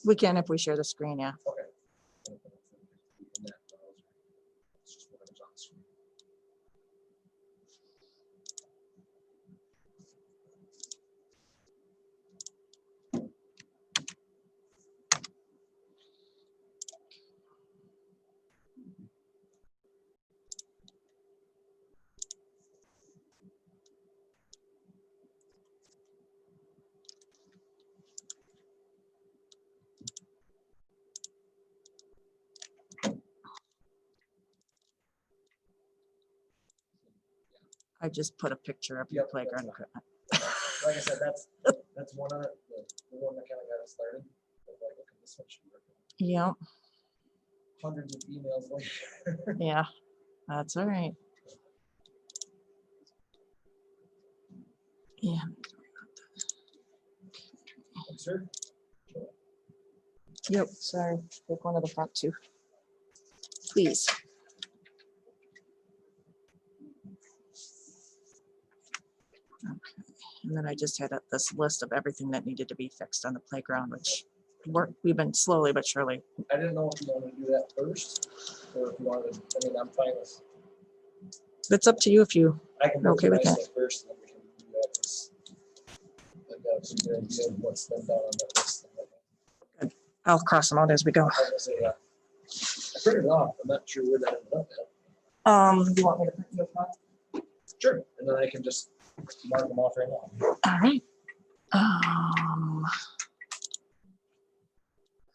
We can if we share the screen, yeah. I just put a picture of your playground equipment. Like I said, that's one of the one that kind of got us started. Like, look at this one should work. Yeah. Hundreds of emails later. Yeah, that's all right. Yeah. Sir? Yep, sorry. Take one of the front two, please. Okay. And then I just had this list of everything that needed to be fixed on the playground, which we've been slowly but surely. I didn't know if you wanted to do that first, or if you wanted. I mean, I'm fine with. It's up to you if you I can are okay with that. First, and then we can do that. 'Cause I've got a good idea of what's been done on that list. Good. I'll cross them out as we go. I was gonna say, I printed it off. I'm not sure where that ended up at. You want me to print you a copy? Sure, and then I can just mark them off right now. All right.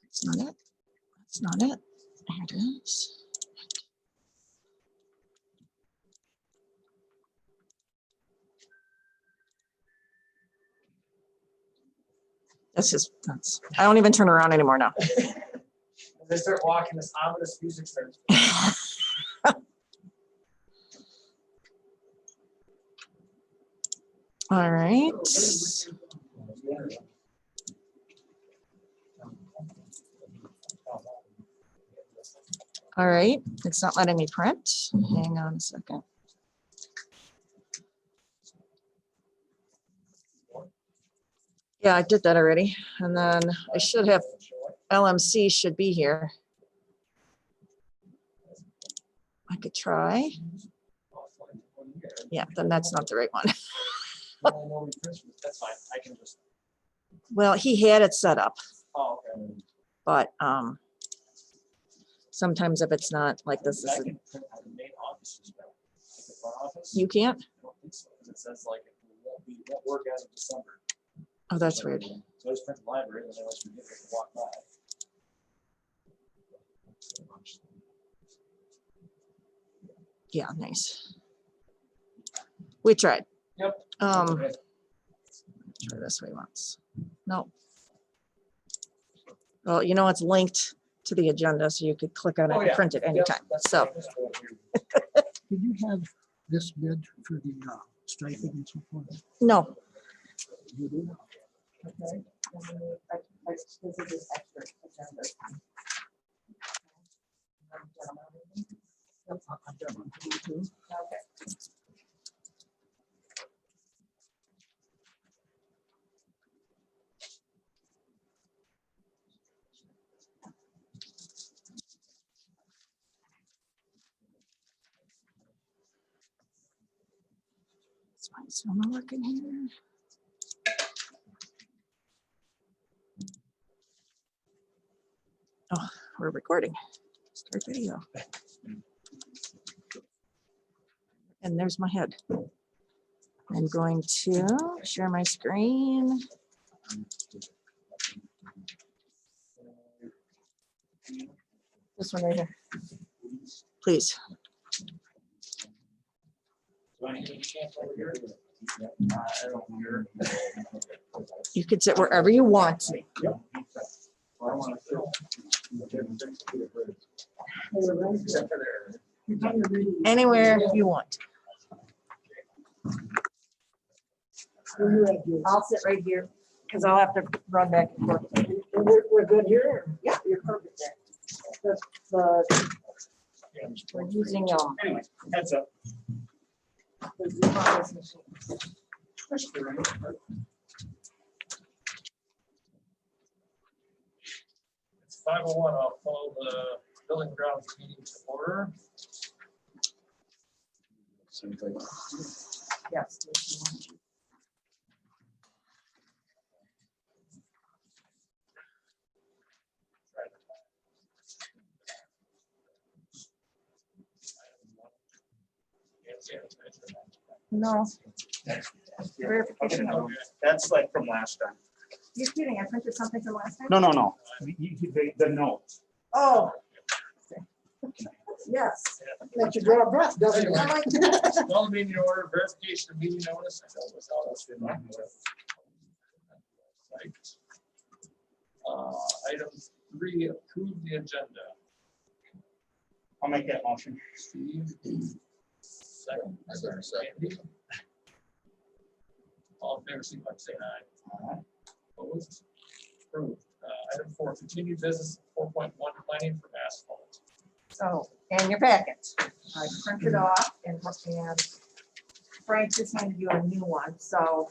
That's not it. That's not it. There it is. That's, I don't even turn around anymore now. As they start walking, this ominous music starts. All right. All right. It's not letting me print. Hang on a second. Yeah, I did that already. And then I should have, LMC should be here. I could try. Yeah, then that's not the right one. That's fine. I can just. Well, he had it set up, Oh, okay. but sometimes if it's not like this, I can print out the main office as well. Like the front office. you can't? I don't think so, 'cause it says like it won't work as of December. Oh, that's weird. So I just print the library and then once we get there, we walk by. Yeah, nice. We tried. Yep. Try this way once. No. Well, you know, it's linked to the agenda, so you could click on it and print it anytime. So. Did you have this bid for the striping and so forth? No. You do? Okay. This is just extra agenda. Okay. Why is it not working here? Oh, we're recording. Start video. And there's my head. I'm going to share my screen. This one right here. Please. You could sit wherever you want. Anywhere you want. I'll sit right here because I'll have to run back and forth. We're good here? Yeah, you're perfect there. We're using Anyway, heads up. the smallest machine. It's 5:01. I'll call the building grounds meeting to order. Yes. No. Verification. Okay. That's like from last time. You're kidding, I printed something from last time? No. The note. Oh. Yes. Let you draw a breath, doesn't I it? like that. Call the meeting to order, verification of meeting notice. I know it was out of Item 3, approve the agenda. I'll make that motion. Steve. Second. Andy. All in favor, signify by saying aye. Opposed? Approved. Item 4, continued business 4.1 planning for asphalt. So, and your packet, I printed off and Frank just handed you a new one, so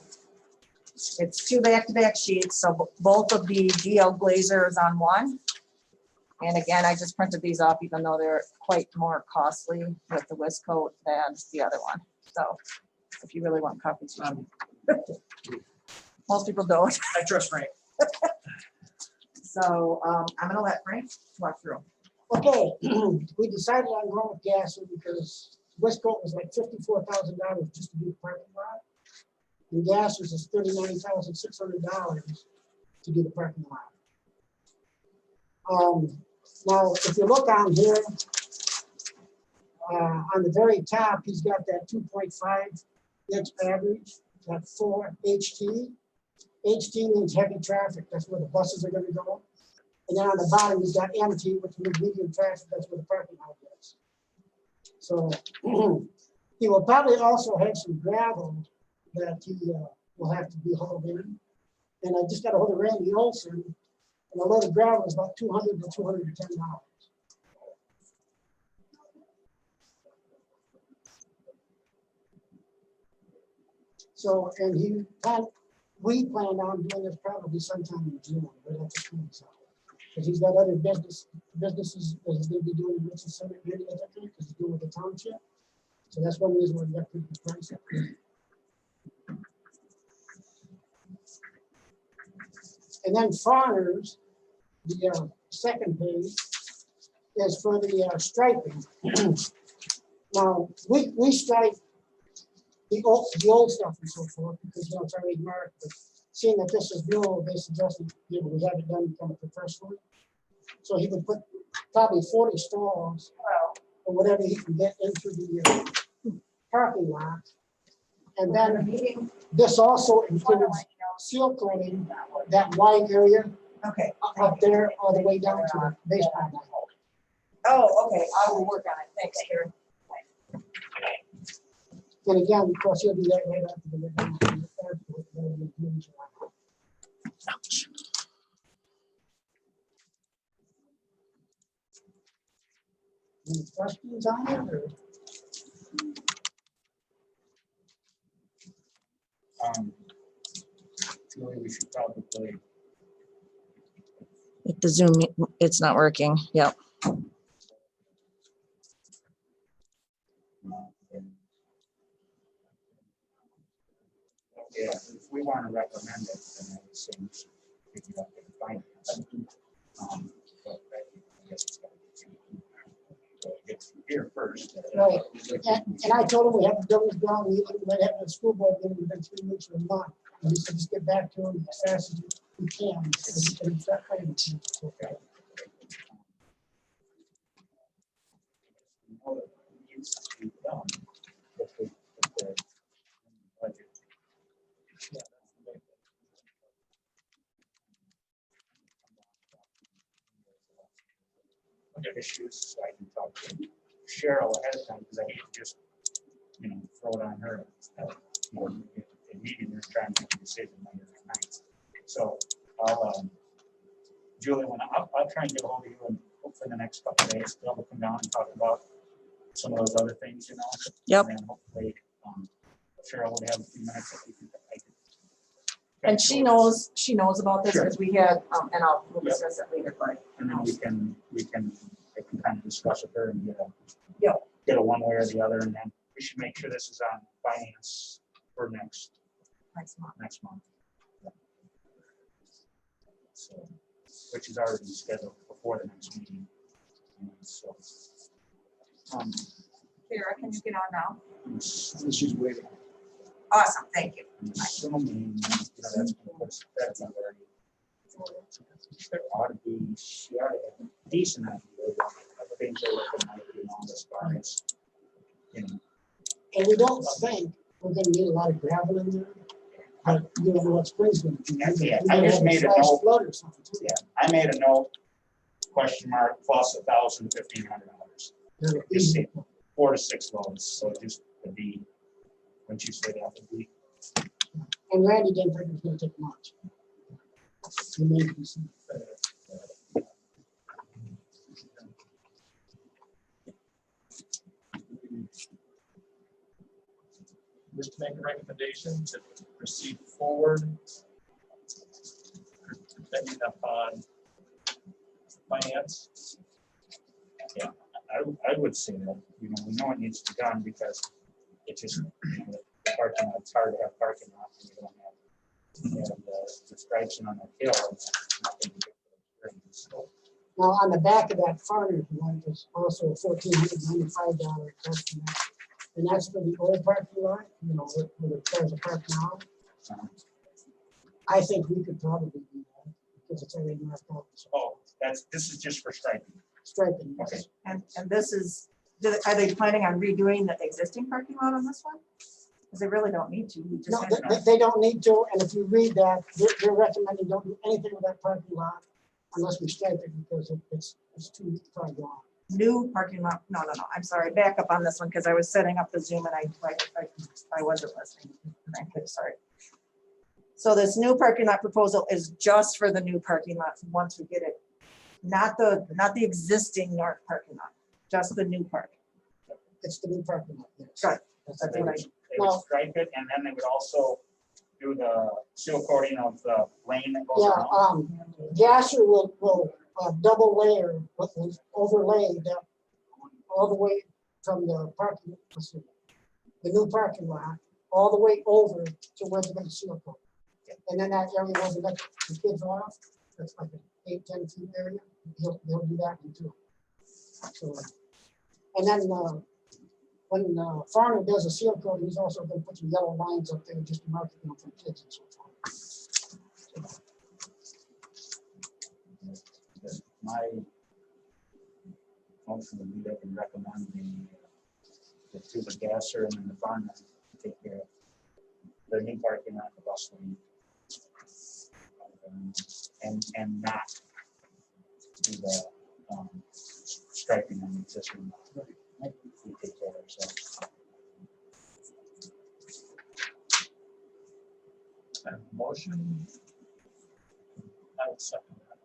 it's 2 back-to-back sheets, so both of the DL Glazers on one. And again, I just printed these off even though they're quite more costly with the Westcoat than the other one. So if you really want copies, you can. Most people don't. I trust Frank. So I'm gonna let Frank walk through. Okay, we decided on going with gas because Westcoat was like $54,000 just to do the parking lot. And gas was just $39,600 to do the parking lot. Now, if you look on here, on the very top, he's got that 2.5 inch average, that 4 HT. HT means heavy traffic. That's where the buses are going to go. And then on the bottom, he's got MT, which means medium traffic. That's where the parking lot is. So he will probably also have some gravel that he will have to be hauled in. And I just got a hold of Randy Olson, and a load of gravel is about $200 to $210. So, and we planned on doing this probably sometime in June, but that's a comes out. Because he's got other businesses that he's going to be doing in Richard Center, because he's doing with the township. So that's one reason why we got to put the price up. And then Farners, the second page, is for the striping. Now, we stripe the old stuff and so forth, because it's already marked, but seeing that this is new, they suggested we have it done kind of professionally. So he would put probably 40 stalls or whatever he can get into the parking lot. And then this also includes seal coating that wide area Okay. up there all the way down to the baseball diamond. Oh, okay, I will work on it. Thanks, Karen. And again, of course, he'll do that right after the Any questions on it? Or? Julie, we should probably. The Zoom, it's not working. Yep. Yeah, if we want to recommend it, then I would say we should pick it up and find it. But I guess it's got to get through here first. Right. And I told him we have the buildings ground, we might have the school board meeting within 3 weeks or a month. And he said, just get back to him as fast as we can. Okay. Needs to be done with the budget. Issues, so I can talk to Cheryl ahead of time, because I hate to just, throw it on her. Immediately trying to make a decision later that night. So I'll, Julie, I'll try and get a hold of you and hopefully in the next couple of days, we'll come down and talk about some of those other things, Yep. And then hopefully Cheryl would have a few minutes. I could- And she knows about this Sure. because we had, and we'll Yep. discuss it later, but And then I can kind of discuss with her and Yep. get a one way or the other, and then we should make sure this is on finance for next next month. month. So, which is already scheduled before the next meeting. And so, Kara, can you get on now? she's waiting. Awesome, thank you. I'm assuming, that's already. There ought to be, she ought to have a decent idea of things they're looking at in all this far as, you know. And we don't think we're gonna need a lot of gravel in there. But you don't know what spring's gonna do. Yeah, We I might just have made a flash note. flood or something too. Yeah, I made a note, question mark, plus $1,000, $1,500. Yeah, Just easy. 4 to 6 loads, so just to be, when you say that would be. And Randy didn't think it was gonna take much. He made me see. Just to make a recommendation to proceed forward. Depending upon finance. I would say that, you know, we know it needs to be done because it just, you know, the parking lot, it's hard to have parking lot when you don't have the stripes on the hill. And nothing to get for the so, Now, on the back of that Farners one is also a $1,495 estimate. And that's for the old parking lot, you know, where the cars are parked now. I think we could probably do that because it's already marked out. Oh, this is just for striping. Striping. Okay. And this is, are they planning on redoing the existing parking lot on this one? Because they really don't need to. We just No, had- they don't need to, and if you read that, they're recommending don't do anything with that parking lot unless we stripe it because it's too far gone. New parking lot, no, I'm sorry, back up on this one, because I was setting up the Zoom and I wasn't listening. Frankly, sorry. So this new parking lot proposal is just for the new parking lot, once we get it. Not the existing north parking lot, just the new park. It's the new parking lot. Yes. Right. That's That's They what would, I, they would stripe it, and then they would also do the seal coating of the lane that goes around. Gasser will double layer, but will overlay that all the way from the parking, the new parking lot, all the way over to where they're gonna seal coat. And then that area where they let the kids off, that's like an 8-10 feet area, they'll do that one too. So, and then, when Farmer does a seal coat, he's also gonna put some yellow lines up there just to mark it, you know, for kids and so forth. My motion would be they can recommend the tuber gasser and then the farmer to take care of the new parking lot, the bus lane. And not do the striping on the existing. We take care of ourselves. I have a motion. I will second that.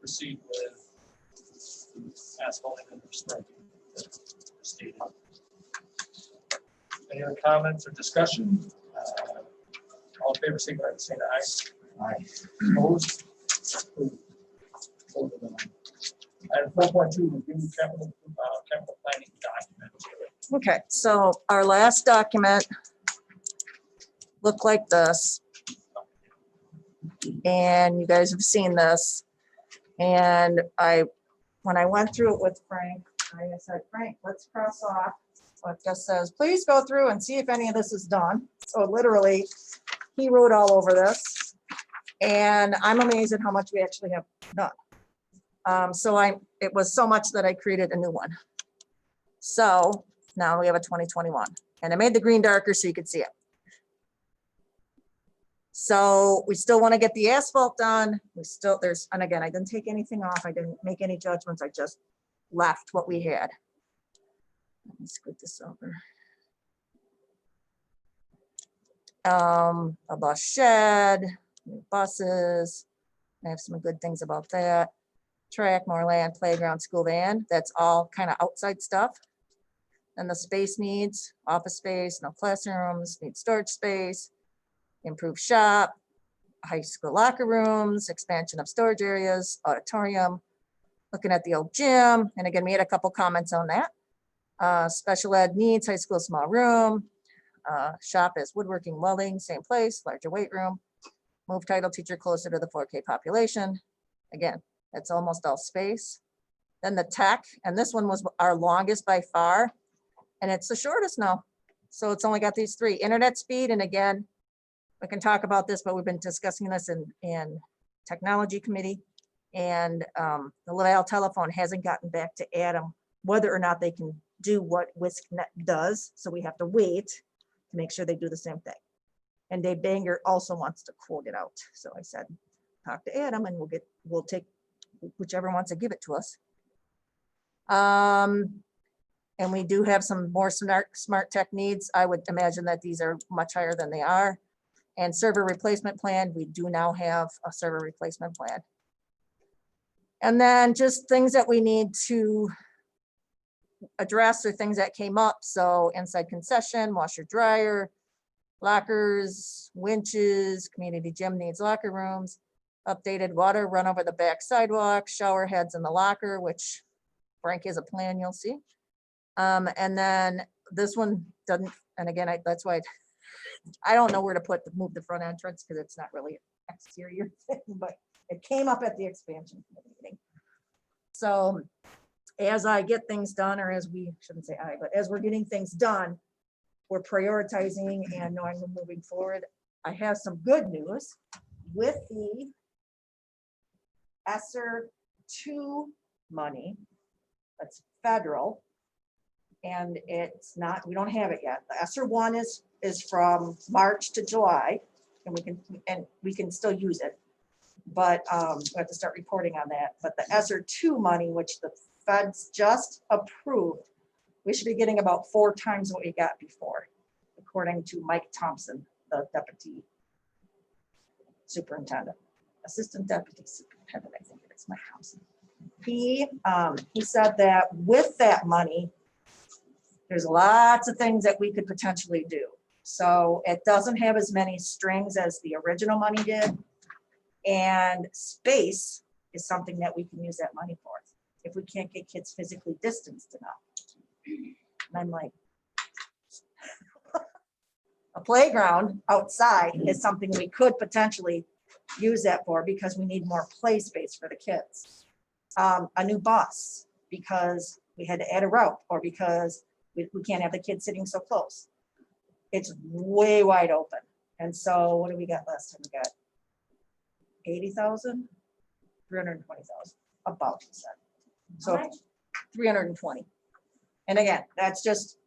Proceed with asphalting and striping. as stated. Any other comments or discussion? All in favor, signify by saying aye. Aye. Opposed? Approved. Item 4.2, review capital planning document. okay, so our last document looked like this. And you guys have seen this. And when I went through it with Frank, I said, Frank, let's cross off what just says, please go through and see if any of this is done. So literally, he wrote all over this. And I'm amazed at how much we actually have done. It was so much that I created a new one. So now we have a 2021. And I made the green darker so you could see it. So we still want to get the asphalt done. And again, I didn't take anything off. I didn't make any judgments. I just left what we had. Let me scoot this over. A bus shed, new buses. I have some good things about that. Track, more land, playground, school band. That's all kind of outside stuff. And the space needs, office space, no classrooms, need storage space, improved shop, high school locker rooms, expansion of storage areas, auditorium, looking at the old gym. And again, we had a couple comments on that. Special ed needs, high school small room, shop is woodworking, welding, same place, larger weight room, move title teacher closer to the 4K population. Again, it's almost all space. Then the tech, and this one was our longest by far, and it's the shortest now. So it's only got these three: internet speed. And again, we can talk about this, but we've been discussing this in technology committee. And the Laval telephone hasn't gotten back to Adam whether or not they can do what WISCnet does. So we have to wait to make sure they do the same thing. And Dave Banger also wants to quote it out. So I said, talk to Adam and we'll take whichever wants to give it to us. And we do have some more smart tech needs. I would imagine that these are much higher than they are. And server replacement plan, we do now have a server replacement plan. And then just things that we need to address or things that came up. So inside concession, washer dryer, lockers, winches, community gym needs locker rooms, updated water run over the back sidewalk, shower heads in the locker, which Frank has a plan, you'll see. And then this one doesn't, and again, that's why I don't know where to move the front entrance because it's not really an exterior thing, but it came up at the expansion committee meeting. So as I get things done, or as we shouldn't say I, but as we're getting things done, we're prioritizing and knowing we're moving forward. I have some good news with the ESSER 2 money. That's federal. And it's not, we don't have it yet. The ESSER 1 is from March to July, and we can still use it. But we have to start reporting on that. But the ESSER 2 money, which the feds just approved, we should be getting about 4 times what we got before, according to Mike Thompson, the deputy superintendent, assistant deputy superintendent, I think it is, Mike Thompson. He said that with that money, there's lots of things that we could potentially do. So it doesn't have as many strings as the original money did. And space is something that we can use that money for if we can't get kids physically distanced enough. And I'm like, a playground outside is something we could potentially use that for because we need more play space for the kids. A new bus because we had to add a route or because we can't have the kids sitting so close. It's way wide open. And so what do we got last time? We got 80,000, 320,000, about he said. So 320. And again, that's just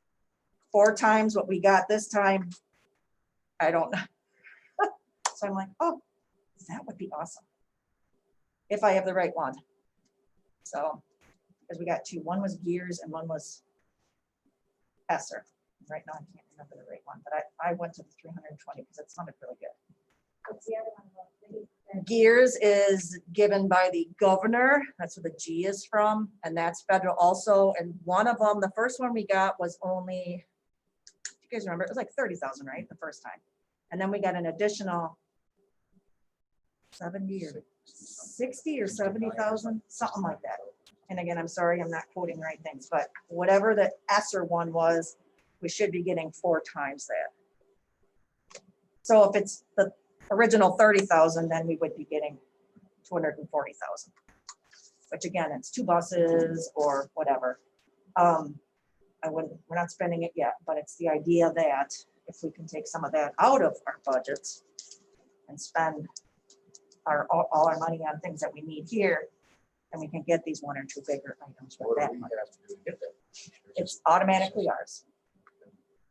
4 times what we got this time. I don't know. So I'm like, oh, that would be awesome. If I have the right one. So, because we got 2, one was gears and one was ESSER. Right now, I can't remember the right one, but I went to the 320 because it sounded really good. What's the other one? Gears is given by the governor. That's where the G is from. And that's federal also. And one of them, the first one we got was only, you guys remember, it was like 30,000, right? The first time. And then we got an additional 70 or 60 or 70,000, something like that. And again, I'm sorry, I'm not quoting the right things, but whatever the ESSER one was, we should be getting 4 times that. So if it's the original 30,000, then we would be getting 240,000. Which again, it's 2 buses or whatever. We're not spending it yet, but it's the idea that if we can take some of that out of our budgets and spend all our money on things that we need here, then we can get these 1 or 2 bigger items with What do that we money. have to do to get that? It's automatically ours.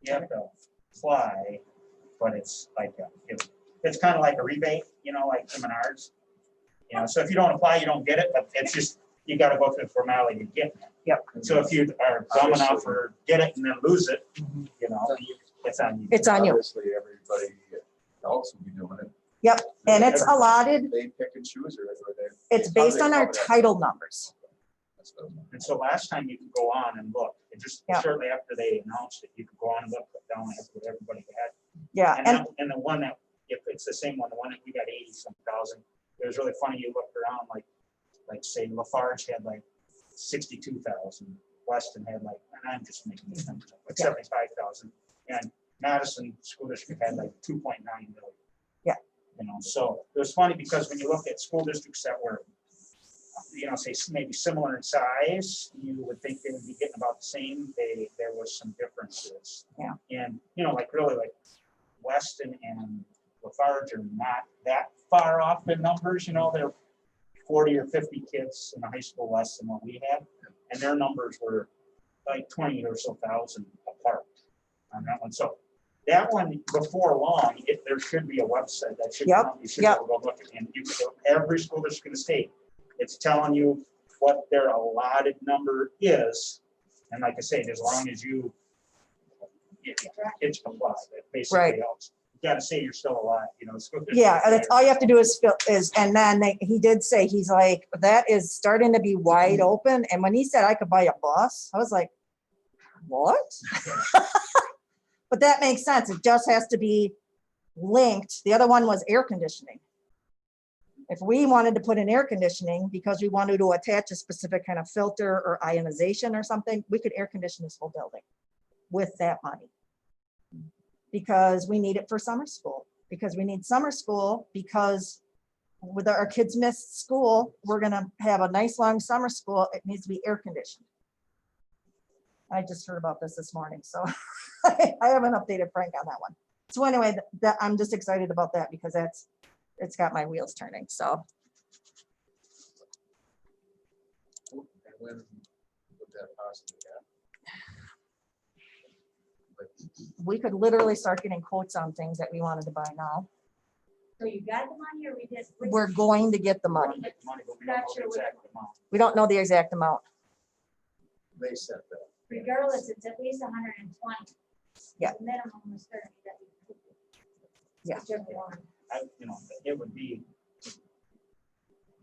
You have to apply, but it's like, it's kind of like a rebate, you know, like to Menards. You know, so if you don't apply, you don't get it, but it's just, you gotta go through the formality to get it. Yep. So if you are dumb enough or get it and then lose it, you know, it's on you. It's on you. Obviously, everybody else will be doing it. Yep. And it's allotted. They pick and choose or they. It's based on our title numbers. So, And so last time you could go on and look, it just Yeah. shortly after they announced it, you could go on and look down at what everybody had. Yeah, And and that, and the one that, if it's the same one, the one that we got 80-some thousand, it was really funny, you looked around, like say Lafarge had like 62,000, Weston had like, and I'm just making these numbers up, like Yeah. 75,000, and Madison School District had like 2.9 million. Yeah. You know, so it was funny because when you look at school districts that were, you know, say maybe similar in size, you would think they would be getting about the same. There was some differences. Yeah. And, you know, like really like Weston and Lafarge are not that far off in numbers, you know, they're 40 or 50 kids in the high school less than what we had. And their numbers were like 20 or so thousand apart on that one. So that one, before long, there should be a website that should, Yep, you should be able to go look at, and you can, every school district in the state, it's telling you what their allotted number is. And like I say, as long as you, it's complied, it basically Right. helps. You gotta say you're still alive, you know. yeah, and that's all you have to do is and then he did say, he's like, that is starting to be wide open. And when he said I could buy a bus, I was like, what? But that makes sense. It just has to be linked. The other one was air conditioning. If we wanted to put in air conditioning because we wanted to attach a specific kind of filter or ionization or something, we could air condition this whole building with that money. Because we need it for summer school, because we need summer school, because with our kids miss school, we're gonna have a nice long summer school. It needs to be air conditioned. I just heard about this morning, so I haven't updated Frank on that one. So anyway, that I'm just excited about that because it's got my wheels turning. So and when would that possibly happen? Like, we could literally start getting quotes on things that we wanted to buy now. So you got the money or we just? We're going to get the money. Money, but we don't know the exact amount. We don't know the exact amount. they set that. Regardless, it's at least 120. Yeah. The minimum was 30 that we could do. Yeah. Whichever one. You know, it would be,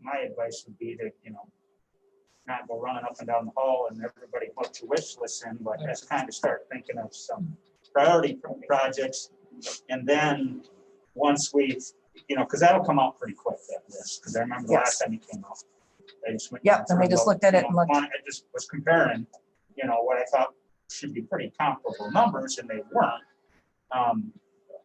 my advice would be to, you know, not go running up and down the hall and everybody put your wish list in, but just kind of start thinking of some priority projects. And then once we've, you know, because that'll come out pretty quick, that list, because I remember the last time it came out. I just went Yep, down and we through just and looked at it you and know, looked. I just was comparing, you know, what I thought should be pretty comparable numbers, and they weren't.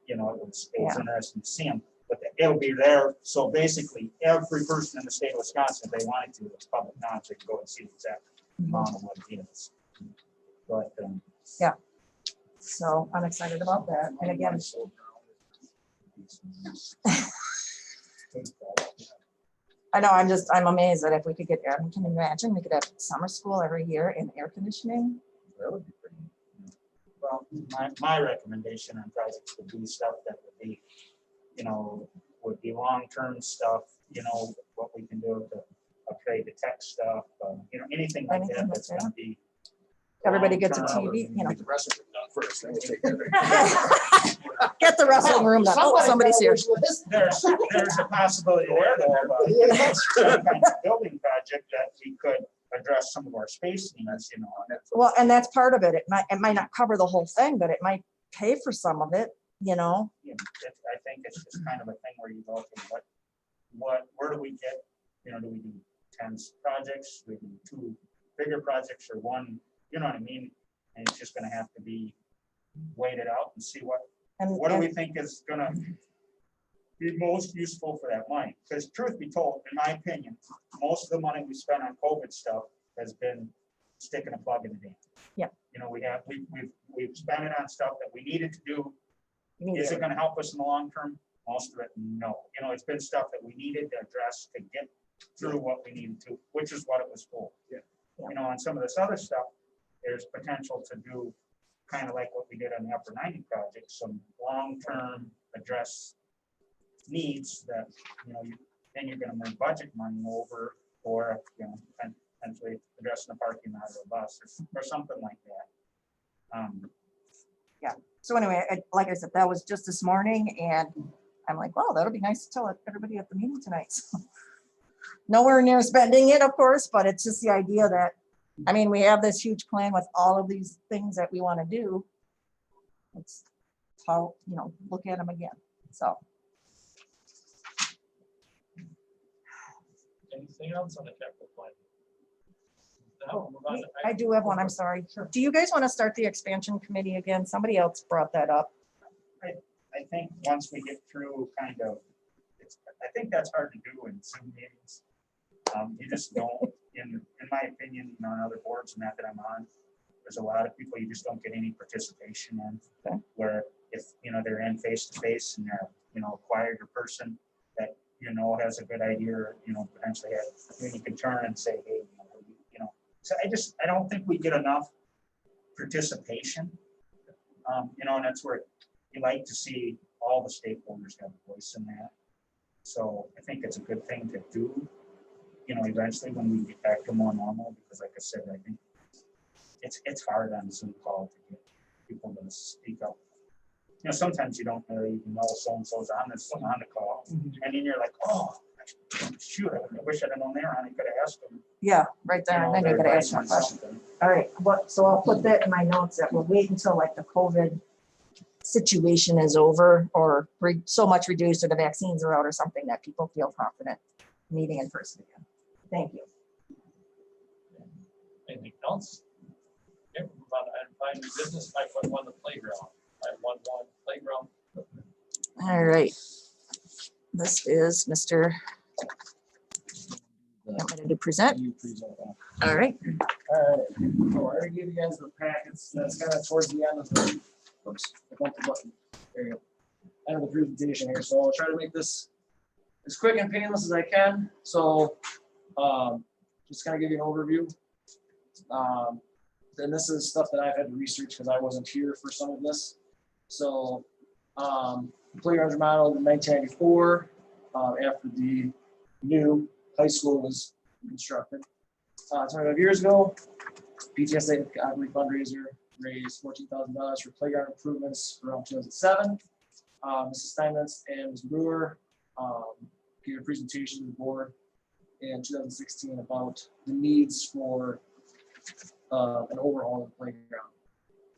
You know, it was interesting to see them, but it'll be there. So basically, every person in the state of Wisconsin, if they wanted to, it's public knowledge, they can go and see the exact amount of what it is. But, So I'm excited about that. And again, I know, I'm amazed that if we could get air, can you imagine, we could have summer school every year in air conditioning? That would be pretty. well, my recommendation on projects would be stuff that would be, you know, would be long-term stuff, you know, what we can do to upgrade the tech stuff, you know, anything like Anything that like that's gonna be. Everybody gets a long-term. TV, you know. Get the rest of it done first, then we'll take that. Get the wrestling room done. Oh, somebody's here. There's a possibility there though, of some kind of building project that we could address some of our space needs, you know. Well, and that's part of it. It might not cover the whole thing, but it might pay for some of it, you know? You know, I think it's just kind of a thing where you go, okay, where do we get, you know, do we do 10 projects, do we do 2 bigger projects or 1, you know what I mean? And it's just gonna have to be weighted out and see what do we think is gonna be most useful for that money? Because truth be told, in my opinion, most of the money we spent on COVID stuff has been sticking a plug in the dam. Yeah. You know, we've spent it on stuff that we needed to do. You need Is it. it gonna help us in the long term? Most of it, no. You know, it's been stuff that we needed to address to get through what we needed to, which is what it was for. Yeah. You know, on some of this other stuff, there's potential to do kind of like what we did on the Upper 90 project, some long-term address needs that, you know, then you're gonna move budget money over, or, you know, potentially addressing the parking lot or a bus or something like that. So anyway, like I said, that was just this morning, and I'm like, wow, that'll be nice to tell everybody at the meeting tonight. So nowhere near spending it, of course, but it's just the idea that, I mean, we have this huge plan with all of these things that we want to do. It's how, look at them again. So, Anything else on the capital plan? Now we'll move on to I do have one, I'm sorry. Do you guys want to start the expansion committee again? Somebody else brought that up. I think once we get through kind of, I think that's hard to do in Zoom meetings. You just don't, in my opinion, on other boards and that I'm on, there's a lot of people you just don't get any participation in. Okay. Where if, they're in face to face and they're, acquired a person that, has a good idea, or, potentially you can turn and say, hey, so I don't think we get enough participation. And that's where you like to see all the stakeholders have a voice in that. So I think it's a good thing to do, eventually when we get back to more normal, because like I said, I think it's hard on Zoom call to get people to speak up. Sometimes you don't really even know so-and-so's on the call, and then you're like, oh, shoot, I wish I'd have known there, and I could have asked them. Yeah, right there. And then you're gonna ask my question. All right, so I'll put that in my notes that we'll wait until like the COVID situation is over or so much reduced or the vaccines are out or something that people feel confident meeting in person again. Thank you. anything else? Okay, we'll move on to item 5, new business, 5.1, the playground. 5.1, playground. All right. This is Mr. Want me to present? You present that. All right. All right, so I already gave you guys the packets, that's kind of towards the end of the, oops, I bumped the button, there you go. End of the presentation here, so I'll try to make this as quick and painless as I can, so, just kind of give you an overview. And this is stuff that I've had to research because I wasn't here for some of this. So, playgrounds remodeled in 1994, after the new high school was constructed. 25 years ago, PTSA fundraiser raised $14,000 for playground improvements around 2007. Mrs. Steinmetz and Ms. Brewer gave a presentation to the board in 2016 about the needs for an overhaul of the playground.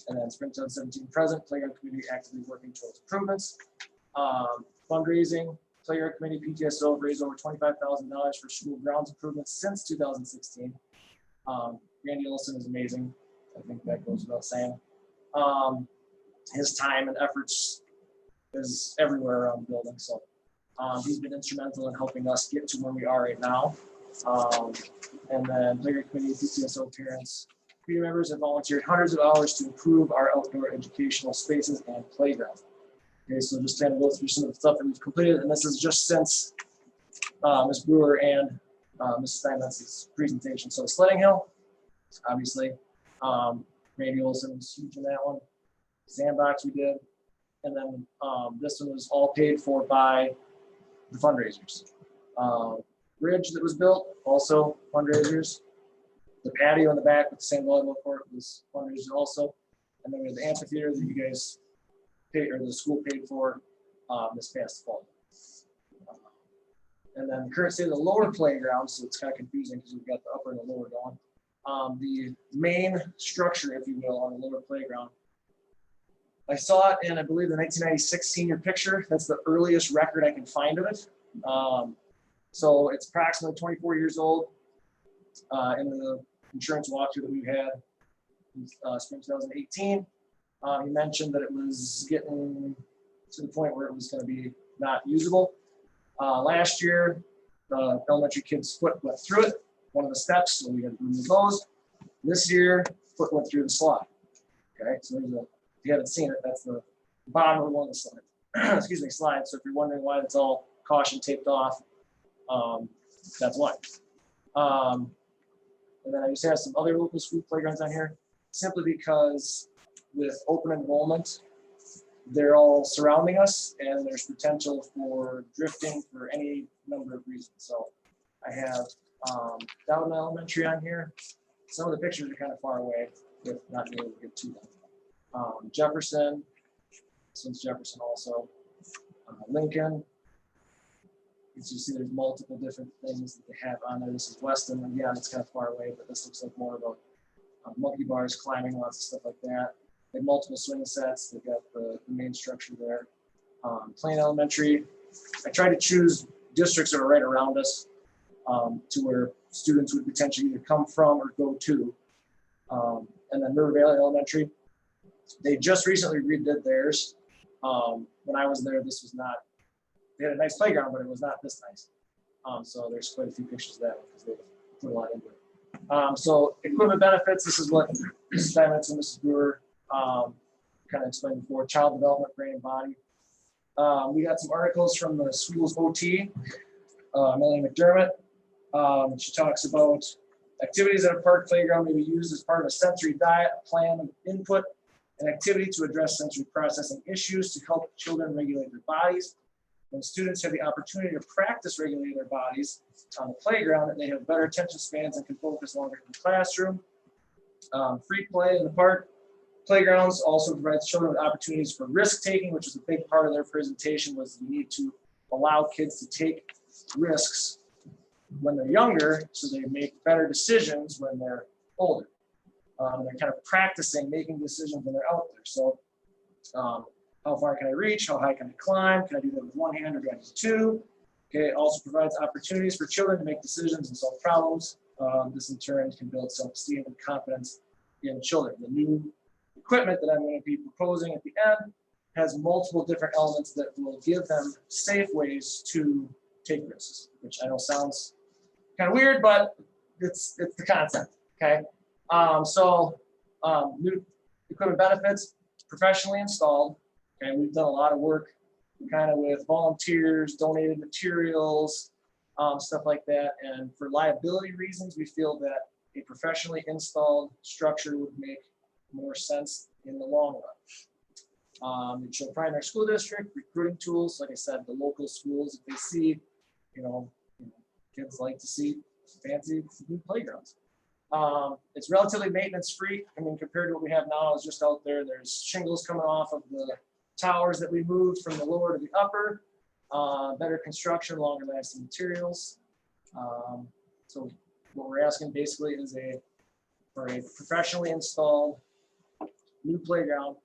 And then spring 2017 present, playground committee actively working towards improvements. Fundraising, playground committee PTSO raised over $25,000 for school grounds improvements since 2016. Randy Olson is amazing. I think that goes without saying. His time and efforts is everywhere around the building. So he's been instrumental in helping us get to where we are right now. And then playground committee, PTSO parents, community members have volunteered hundreds of hours to improve our outdoor educational spaces and playground. Okay, so just kind of go through some of the stuff that we've completed, and this is just since Ms. Brewer and Ms. Steinmetz's presentation. So Sledding Hill, obviously, Randy Olson was huge in that one. Sandbox we did, and then this one was all paid for by the fundraisers. Bridge that was built, also fundraisers. The patio in the back with the sand volleyball court was fundraiser also. And then we have the amphitheater that you guys paid, or the school paid for this past fall. And then the current state of the lower playground, so it's kind of confusing because we've got the upper and the lower going. The main structure, if you will, on the lower playground, I saw it in, I believe, the 1996 senior picture. That's the earliest record I can find of it. So it's approximately 24 years old. In the insurance walkthrough that we've had spring 2018, he mentioned that it was getting to the point where it was going to be not usable. Last year, the elementary kid's foot went through it, one of the steps, so we had to remove those. This year, foot went through the slide. Okay, so there's if you haven't seen it, that's the bottom of one of the slide. Excuse me, slide. So if you're wondering why it's all caution taped off, that's why. And then I just have some other local school playgrounds on here, simply because with open enrollment, they're all surrounding us and there's potential for drifting for any number of reasons. So I have Dowden Elementary on here. Some of the pictures are kind of far away with not being able to get to them. Jefferson, this one's Jefferson also. Lincoln. As you see, there's multiple different things that they have on there. This is Weston, and yeah, it's kind of far away, but this looks like more of a monkey bars, climbing, lots of stuff like that. They have multiple swing sets. They've got the main structure there. Plain Elementary. I try to choose districts that are right around us, to where students would potentially either come from or go to. And then River Valley Elementary, they just recently redid theirs. When I was there, this was not, they had a nice playground, but it was not this nice. So there's quite a few pictures of that because they put a lot into it. So equipment benefits, this is what Mrs. Diamonds and Mrs. Brewer kind of explained before, child development, brain and body. We got some articles from the school's OT, Melanie McDermott. She talks about activities at a park playground may be used as part of a sensory diet, a plan of input, an activity to address sensory processing issues to help children regulate their bodies. When students have the opportunity to practice regulating their bodies on the playground, they have better attention spans and can focus longer in the classroom. Free play in the park playgrounds also provides children with opportunities for risk taking, which is a big part of their presentation, was the need to allow kids to take risks when they're younger so they make better decisions when they're older. They're kind of practicing making decisions when they're out there. So how far can I reach? How high can I climb? Can I do that with one hand or do I need two? Okay, it also provides opportunities for children to make decisions and solve problems. This in turn can build self-esteem and confidence in children. The new equipment that I'm going to be proposing at the end has multiple different elements that will give them safe ways to take risks, which I know sounds kind of weird, but it's the concept. Okay, new equipment benefits, professionally installed. Okay, we've done a lot of work kind of with volunteers, donated materials, stuff like that. And for liability reasons, we feel that a professionally installed structure would make more sense in the long run. It should primary school district, recruiting tools, like I said, the local schools, if they see, kids like to see fancy new playgrounds. It's relatively maintenance free. I mean, compared to what we have now, it's just out there. There's shingles coming off of the towers that we moved from the lower to the upper. Better construction, longer lasting materials. So what we're asking basically is for a professionally installed new playground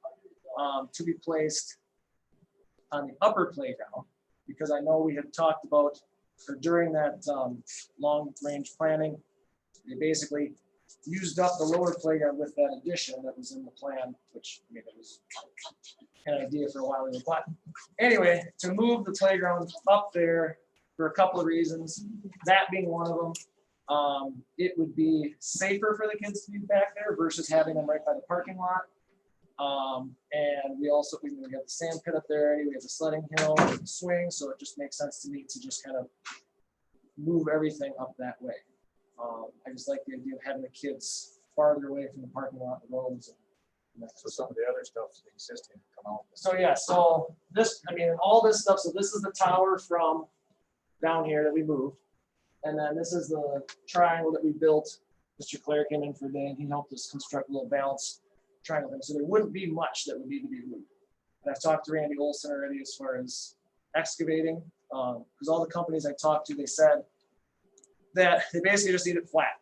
to be placed on the upper playground, because I know we had talked about, or during that long range planning, they basically used up the lower playground with that addition that was in the plan, which I mean, it was an idea for a while ago. But anyway, to move the playground up there for a couple of reasons, that being one of them, it would be safer for the kids to be back there versus having them right by the parking lot. And we also, we have the sand pit up there already, we have the sledding hill, the swing, so it just makes sense to me to just kind of move everything up that way. I just like the idea of having the kids farther away from the parking lot, the roads. So some of the other stuff is existing, come out. So yeah, so this, I mean, all this stuff, so this is the tower from down here that we moved. And then this is the triangle that we built. Mr. Claire came in for a day and he helped us construct a little balance triangle thing. So there wouldn't be much that would need to be moved. And I've talked to Randy Olson already as far as excavating, because all the companies I talked to, they said that they basically just need it flat.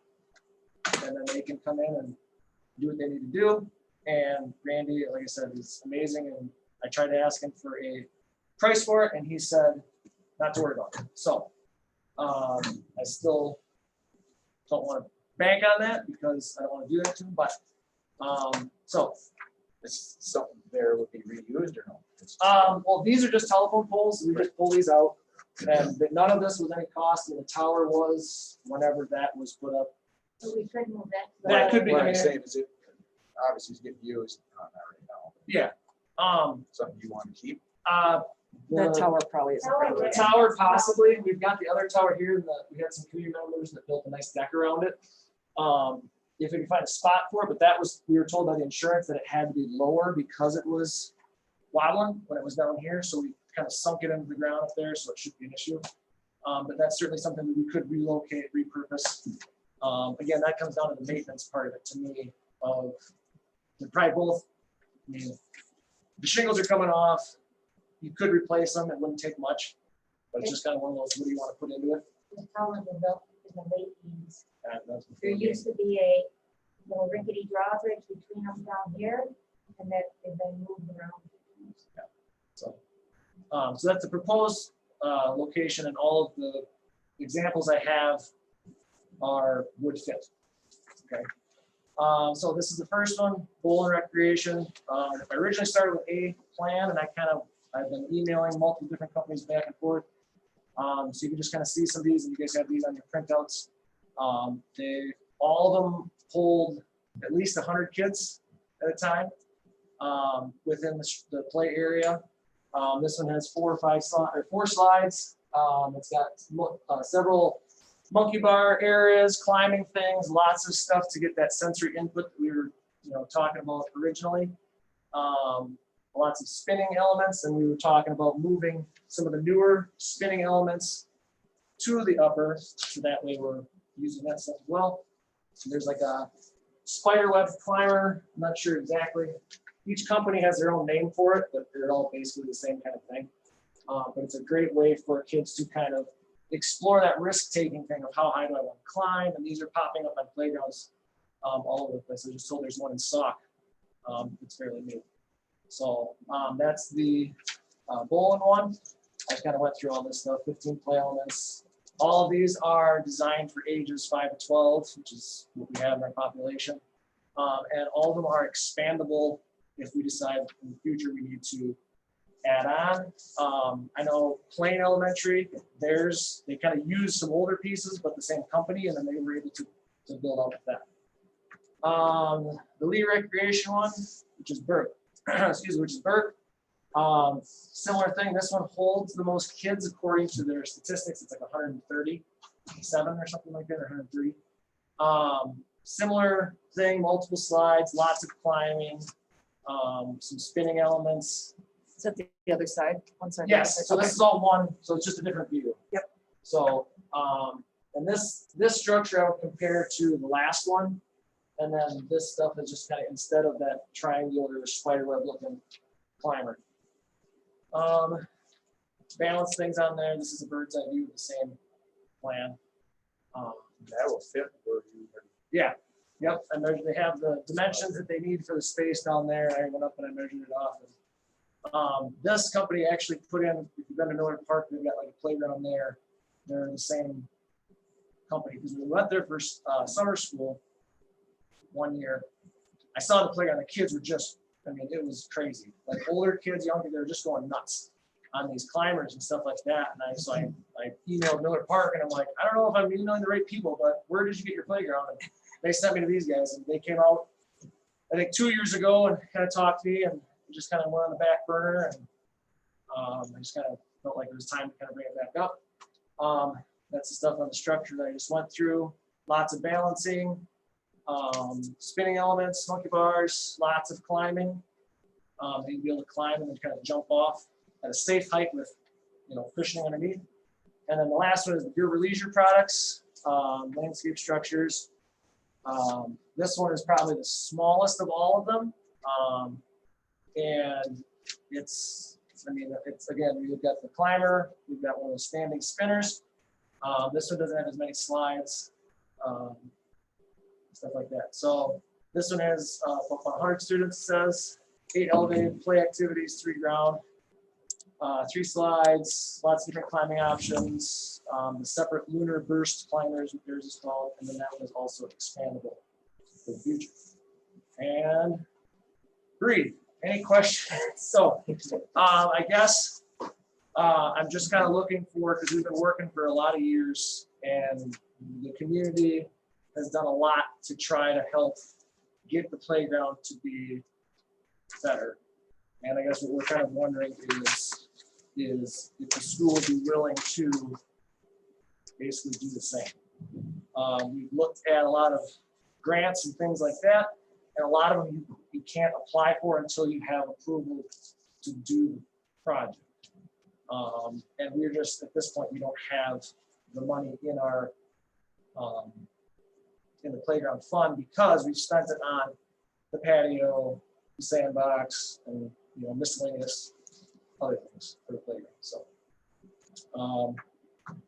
And then they can come in and do what they need to do. And Randy, like I said, is amazing. And I tried to ask him for a price for it, and he said not to worry about it. So I still don't want to bank on that because I don't want to do that to him. But so It's something there would be reused or no? well, these are just telephone poles. We just pull these out, and none of this was any cost. And the tower was whenever that was put up. So we could move that. That could be. What I I'm mean, saying is it, obviously it's getting used, not right now. yeah. Something you want to keep. That tower probably isn't. Tower, The tower possibly. We've got the other tower here. We had some community members that built a nice deck around it. If we can find a spot for it, but that was, we were told by the insurance that it had to be lower because it was wobbling when it was down here. So we kind of sunk it into the ground up there, so it shouldn't be an issue. But that's certainly something that we could relocate, repurpose. Again, that comes down to the maintenance part of it to me. They're probably both, I mean, the shingles are coming off. You could replace them, it wouldn't take much. But it's just kind of one of those, what do you want to put into it? The towers were built in the late eighties. That's before There me. used to be a little rickety drawbridge between them down here, and that has been moved around. So that's the proposed location, and all of the examples I have would fit. Okay. So this is the first one, bowl and recreation. I originally started with a plan, and I've been emailing multiple different companies back and forth. So you can just kind of see some of these, and you guys have these on your printouts. All of them hold at least 100 kids at a time within the play area. This one has 4 slides. It's got several monkey bar areas, climbing things, lots of stuff to get that sensory input that we were talking about originally. Lots of spinning elements, and we were talking about moving some of the newer spinning elements to the upper, so that way we're using that stuff as well. So there's like a spider web climber. I'm not sure exactly. Each company has their own name for it, but they're all basically the same kind of thing. But it's a great way for kids to kind of explore that risk-taking thing of how high do I want to climb, and these are popping up on playgrounds all over the place. I just told there's one in Sauk. It's fairly new. So that's the bowling one. I kind of went through all this stuff, 15 play elements. All of these are designed for ages 5 to 12, which is what we have in our population. And all of them are expandable if we decide in the future we need to add on. I know Plain Elementary, they kind of use some older pieces, but the same company, and then they were able to build out with that. The Lee Recreation one, which is Burke, similar thing. This one holds the most kids according to their statistics. It's like 137 or something like that, or 103. Similar thing, multiple slides, lots of climbing, some spinning elements. Is that the other side? One side? Yes, so this is all one, so it's just a different view. Yep. So, and this structure I would compare to the last one. And then this stuff is just kind of, instead of that triangular spider web looking climber. Balance things on there. This is a bird's eye view of the same plan. That will fit where you. Yeah, yep. I measured, they have the dimensions that they need for the space down there. I went up and I measured it off. And, this company actually put in, if you've been to Northern Park, they've got like a playground there. They're the same company. Because we went there for summer school one year, I saw the playground. The kids were just, I mean, it was crazy. Like older kids, younger, they were just going nuts on these climbers and stuff like that. And I emailed Miller Park, and I'm like, I don't know if I'm emailing the right people, but where did you get your playground? And they sent me to these guys, and they came out, I think 2 years ago, and kind of talked to me, and it just kind of went on the back burner. And I just kind of felt like it was time to kind of bring it back up. That's the stuff on the structure that I just went through. Lots of balancing. Spinning elements, monkey bars, lots of climbing. You'll be able to climb and then kind of jump off at a safe height with, cushioning underneath. And then the last one is the Gerber Leisure products, landscape structures. This one is probably the smallest of all of them. And it's again, we've got the climber, we've got one of those standing spinners. This one doesn't have as many slides. Stuff like that. So this one has 100 students, it says, 8 elevated play activities, 3 ground, 3 slides, lots of different climbing options, the separate lunar burst climbers, what theirs is called, and then that one is also expandable for the future. And breathe. Any questions? So I guess I'm just kind of looking for, because we've been working for a lot of years, and the community has done a lot to try to help get the playground to be better. And I guess what we're kind of wondering is if the school would be willing to basically do the same. We've looked at a lot of grants and things like that, and a lot of them you can't apply for until you have approval to do the project. And we're just, at this point, we don't have the money in our in the playground fund because we've spent it on the patio, the sandbox, and miscellaneous other things for the playground. So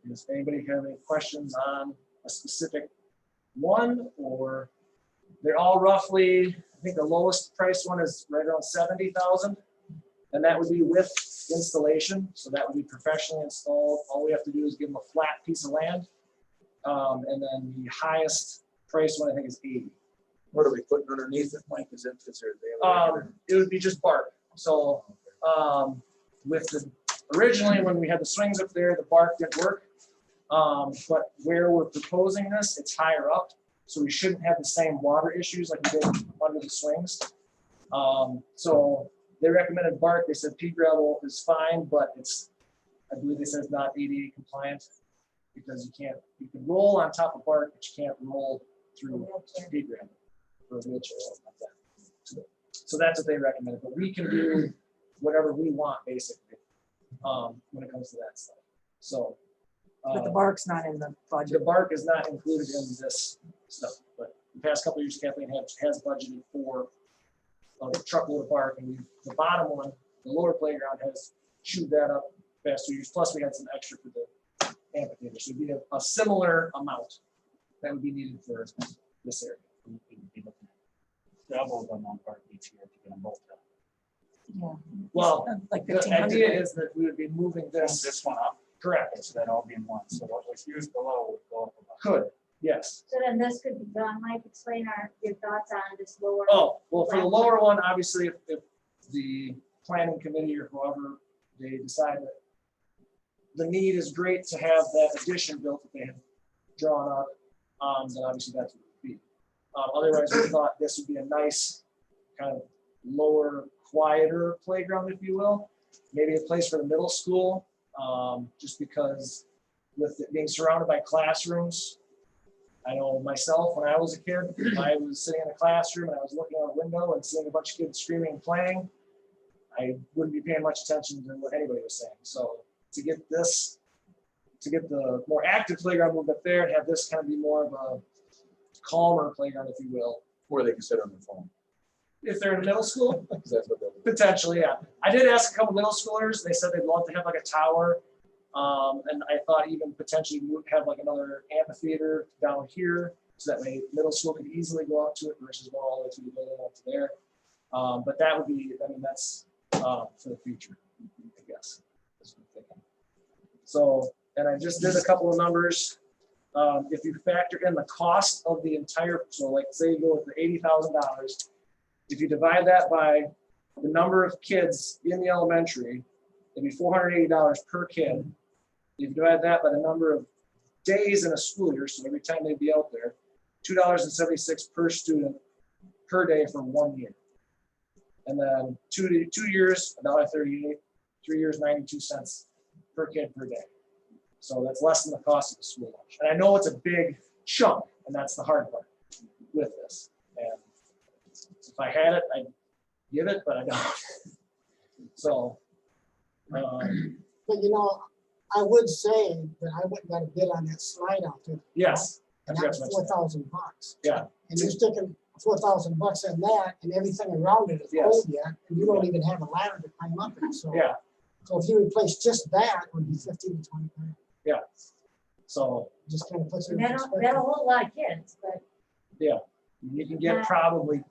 Does anybody have any questions on a specific one, or they're all roughly, I think the lowest price one is right around 70,000. And that would be with installation. So that would be professionally installed. All we have to do is give them a flat piece of land. And then the highest price one I think is 80. What are we putting underneath it, Mike? Is there, It would be just bark. So with the, originally when we had the swings up there, the bark didn't work. But where we're proposing this, it's higher up. So we shouldn't have the same water issues like we did under the swings. So they recommended bark. They said pea gravel is fine, but it's, I believe they said it's not ADA compliant because you can roll on top of bark, but you can't roll through pea gravel or a wheelchair or something like that. So that's what they recommended, but we can do whatever we want basically when it comes to that stuff. So. But the bark's not in the budget. The bark is not included in this stuff, but the past couple of years Kathleen has budgeted for a truckload of bark, and the bottom one, the lower playground, has chewed that up the past 2 years. Plus, we had some extra for the amphitheater, so it'd be a similar amount that would be needed for this area. We'd be looking at double the amount of bark each year to get them both done. Yeah. Well, Like the 1,500. idea is that we would be moving This this. one up, Correct. so that all be in one. So what was used below would go up about. Could, yes. So then this could be done, Mike, explain your thoughts on this lower. Oh, well, for the lower one, obviously, if the planning committee or whoever, they decide that the need is great to have that addition built that they have drawn up, then obviously that's what it would be. Otherwise, we thought this would be a nice kind of lower, quieter playground, if you will. Maybe a place for the middle school, just because with it being surrounded by classrooms, I know myself, when I was a kid, I was sitting in a classroom and I was looking out a window and seeing a bunch of kids screaming and playing. I wouldn't be paying much attention to what anybody was saying. So to get the more active playground moved up there and have this kind of be more of a calmer playground, if you will. where they can sit on their phone? If they're in middle school, Because that's what they'll do. potentially, yeah. I did ask a couple middle schoolers. They said they'd love to have like a tower. And I thought even potentially we would have like another amphitheater down here, so that way middle school could easily go up to it versus going all the way to the building up to there. But that would be, I mean, that's for the future, I guess. That's what I'm thinking. So, and I just did a couple of numbers. If you factor in the cost of the entire, so like say you go with the $80,000, if you divide that by the number of kids in the elementary, it'd be $480 per kid. If you divide that by the number of days in a school year, so every time they'd be out there, $2.76 per student per day for 1 year. And then two years, $1.38, 3 years, 92 cents per kid per day. So that's less than the cost of the school lunch. And I know it's a big chunk, and that's the hard part with this. And if I had it, I'd give it, but I don't. So, But you know, I would say that I wouldn't got a bid on that slide out there. yes. I And forgot that to was mention that. $4,000. Yeah. And you're sticking $4,000 in that, and everything around it is Yes. old yet, and you don't even have a ladder to climb up it. So, Yeah, so if you replace just that, it would be 15 to 20 grand. yeah. So, Just kind of puts it in That'll perspective. hold a lot of kids, but yeah, you can get probably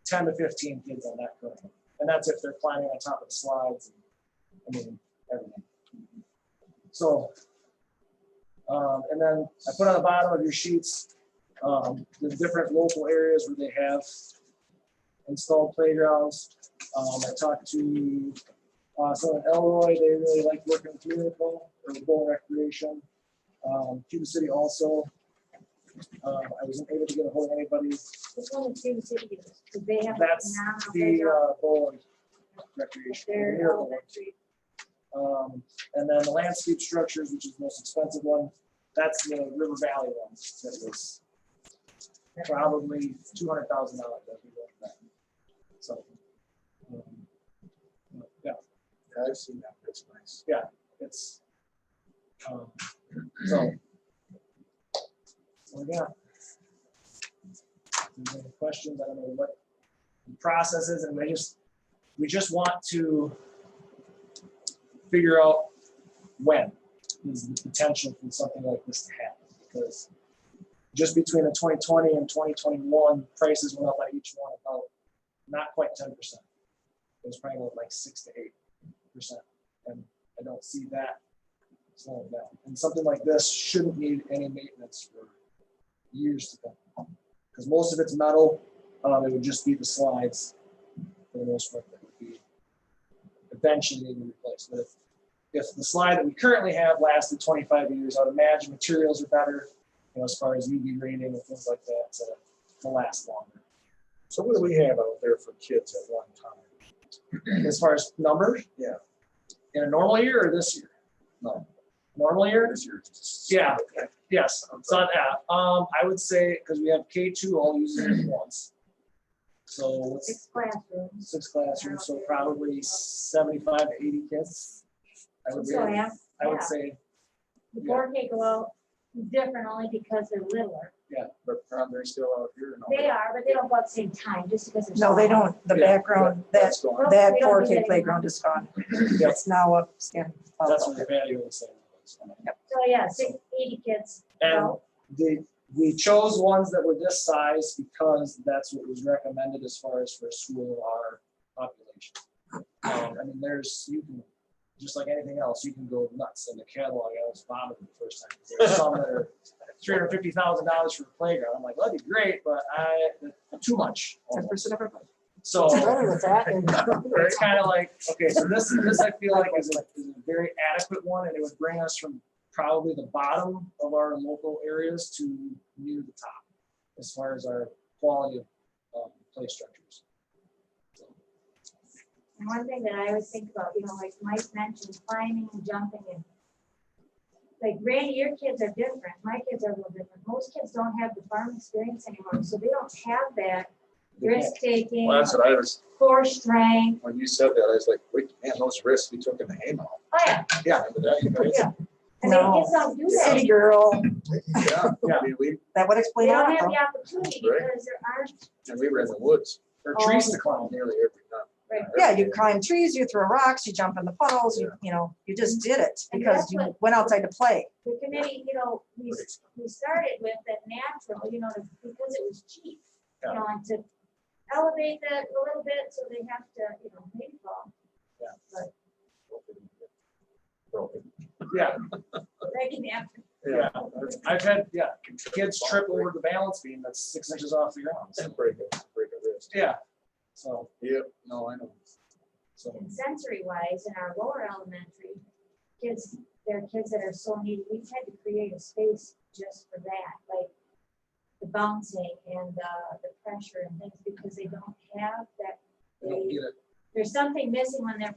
10 to 15 kids on that currently. And that's if they're climbing on top of the slides. And, I mean, everything. So, and then I put on the bottom of your sheets the different local areas where they have installed playgrounds. I talked to someone in Elroy. They really like working with Miracle or with Bowl Recreation. Cuba City also. I wasn't able to get a hold of anybody. which one is Green City? Do they have? That's phenomenal the playground Bowl Recreation. there, Miracle one. elementary? And then the landscape structures, which is the most expensive one, that's the River Valley one. That was probably $200,000. So, yeah, I've seen that, that's nice. it's, so, yeah. If there's any questions, I don't know what the process is, and we just want to figure out when. is the potential for something like this to happen, because just between the 2020 and 2021, prices went up on each one about not quite 10%. It was probably about like 6 to 8%. And I don't see that slowing down. And something like this shouldn't need any maintenance for years to come. Because most of it's metal, it would just be the slides for the most part that would be eventually needing replaced. But if the slide that we currently have lasted 25 years, I would imagine materials are better, as far as UV rating and things like that to last longer. So what do we have out there for kids at one time? As far as numbers? Yeah. In a normal year or this year? No. Normal year? This year. Yeah. Yes. So I would say, because we have K2 all using it once. So it's 6 classrooms. 6 classrooms, so probably 75 to 80 kids. I would So, say. yeah, I would yeah. say, The 4K go out different only because they're littler. But they're still out here. and all They that. are, but they don't go at the same time, just because they're. No, they smaller. don't. The Yeah, background, that, That's gone. Well, that we don't do 4K that playground is gone. Yep. It's now up. Yeah. that's what the value is. So, yeah, 80 kids. And we chose ones that were this size because that's what was recommended as far as for a school in our population. I mean, you can, just like anything else, you can go nuts in the catalog. I was vomiting the first time. There's some that are $350,000 for a playground. I'm like, well, that'd be great, but too much. 10% of everybody. So Better with that. And it's kind of like, okay, so this I feel like is a very adequate one, and it would bring us from probably the bottom of our local areas to near the top as far as our quality of play structures. So, And one thing that I always think about, like Mike mentioned, climbing and jumping and like Randy, your kids are different. My kids are a little different. Most kids don't have the farm experience anymore, so they don't have that risk taking, Well, that's what I was, core strength. when you said that, I was like, wait, man, those risks we took in the haymow. Oh, yeah. Yeah, remember that, you guys? Yeah. And No. they kids don't do that. City girl, Yeah, Yeah. I mean, that would They explain a don't lot. have though. the opportunity Right. because there aren't. and we were in the woods or trees to Oh. climb. nearly every night. Right. Yeah, you climb trees, you throw rocks, you jump in the puddles, you just did it And because that's you what- went outside to play. The committee, we started with that natural, because it was cheap, and to elevate that a little bit so they have to, maybe fall. Yeah. But Broken. Yeah, they can have to. yeah. I've had kids trip over the balance beam that's 6 inches off the ground. So, And break a wrist. yeah. So, Yep, no, I know. so And sensory wise, in our lower elementary, there are kids that are so needy, we've had to create a space just for that, like the bouncing and the pressure and things, because they don't have that. They don't get it. There's something missing when they're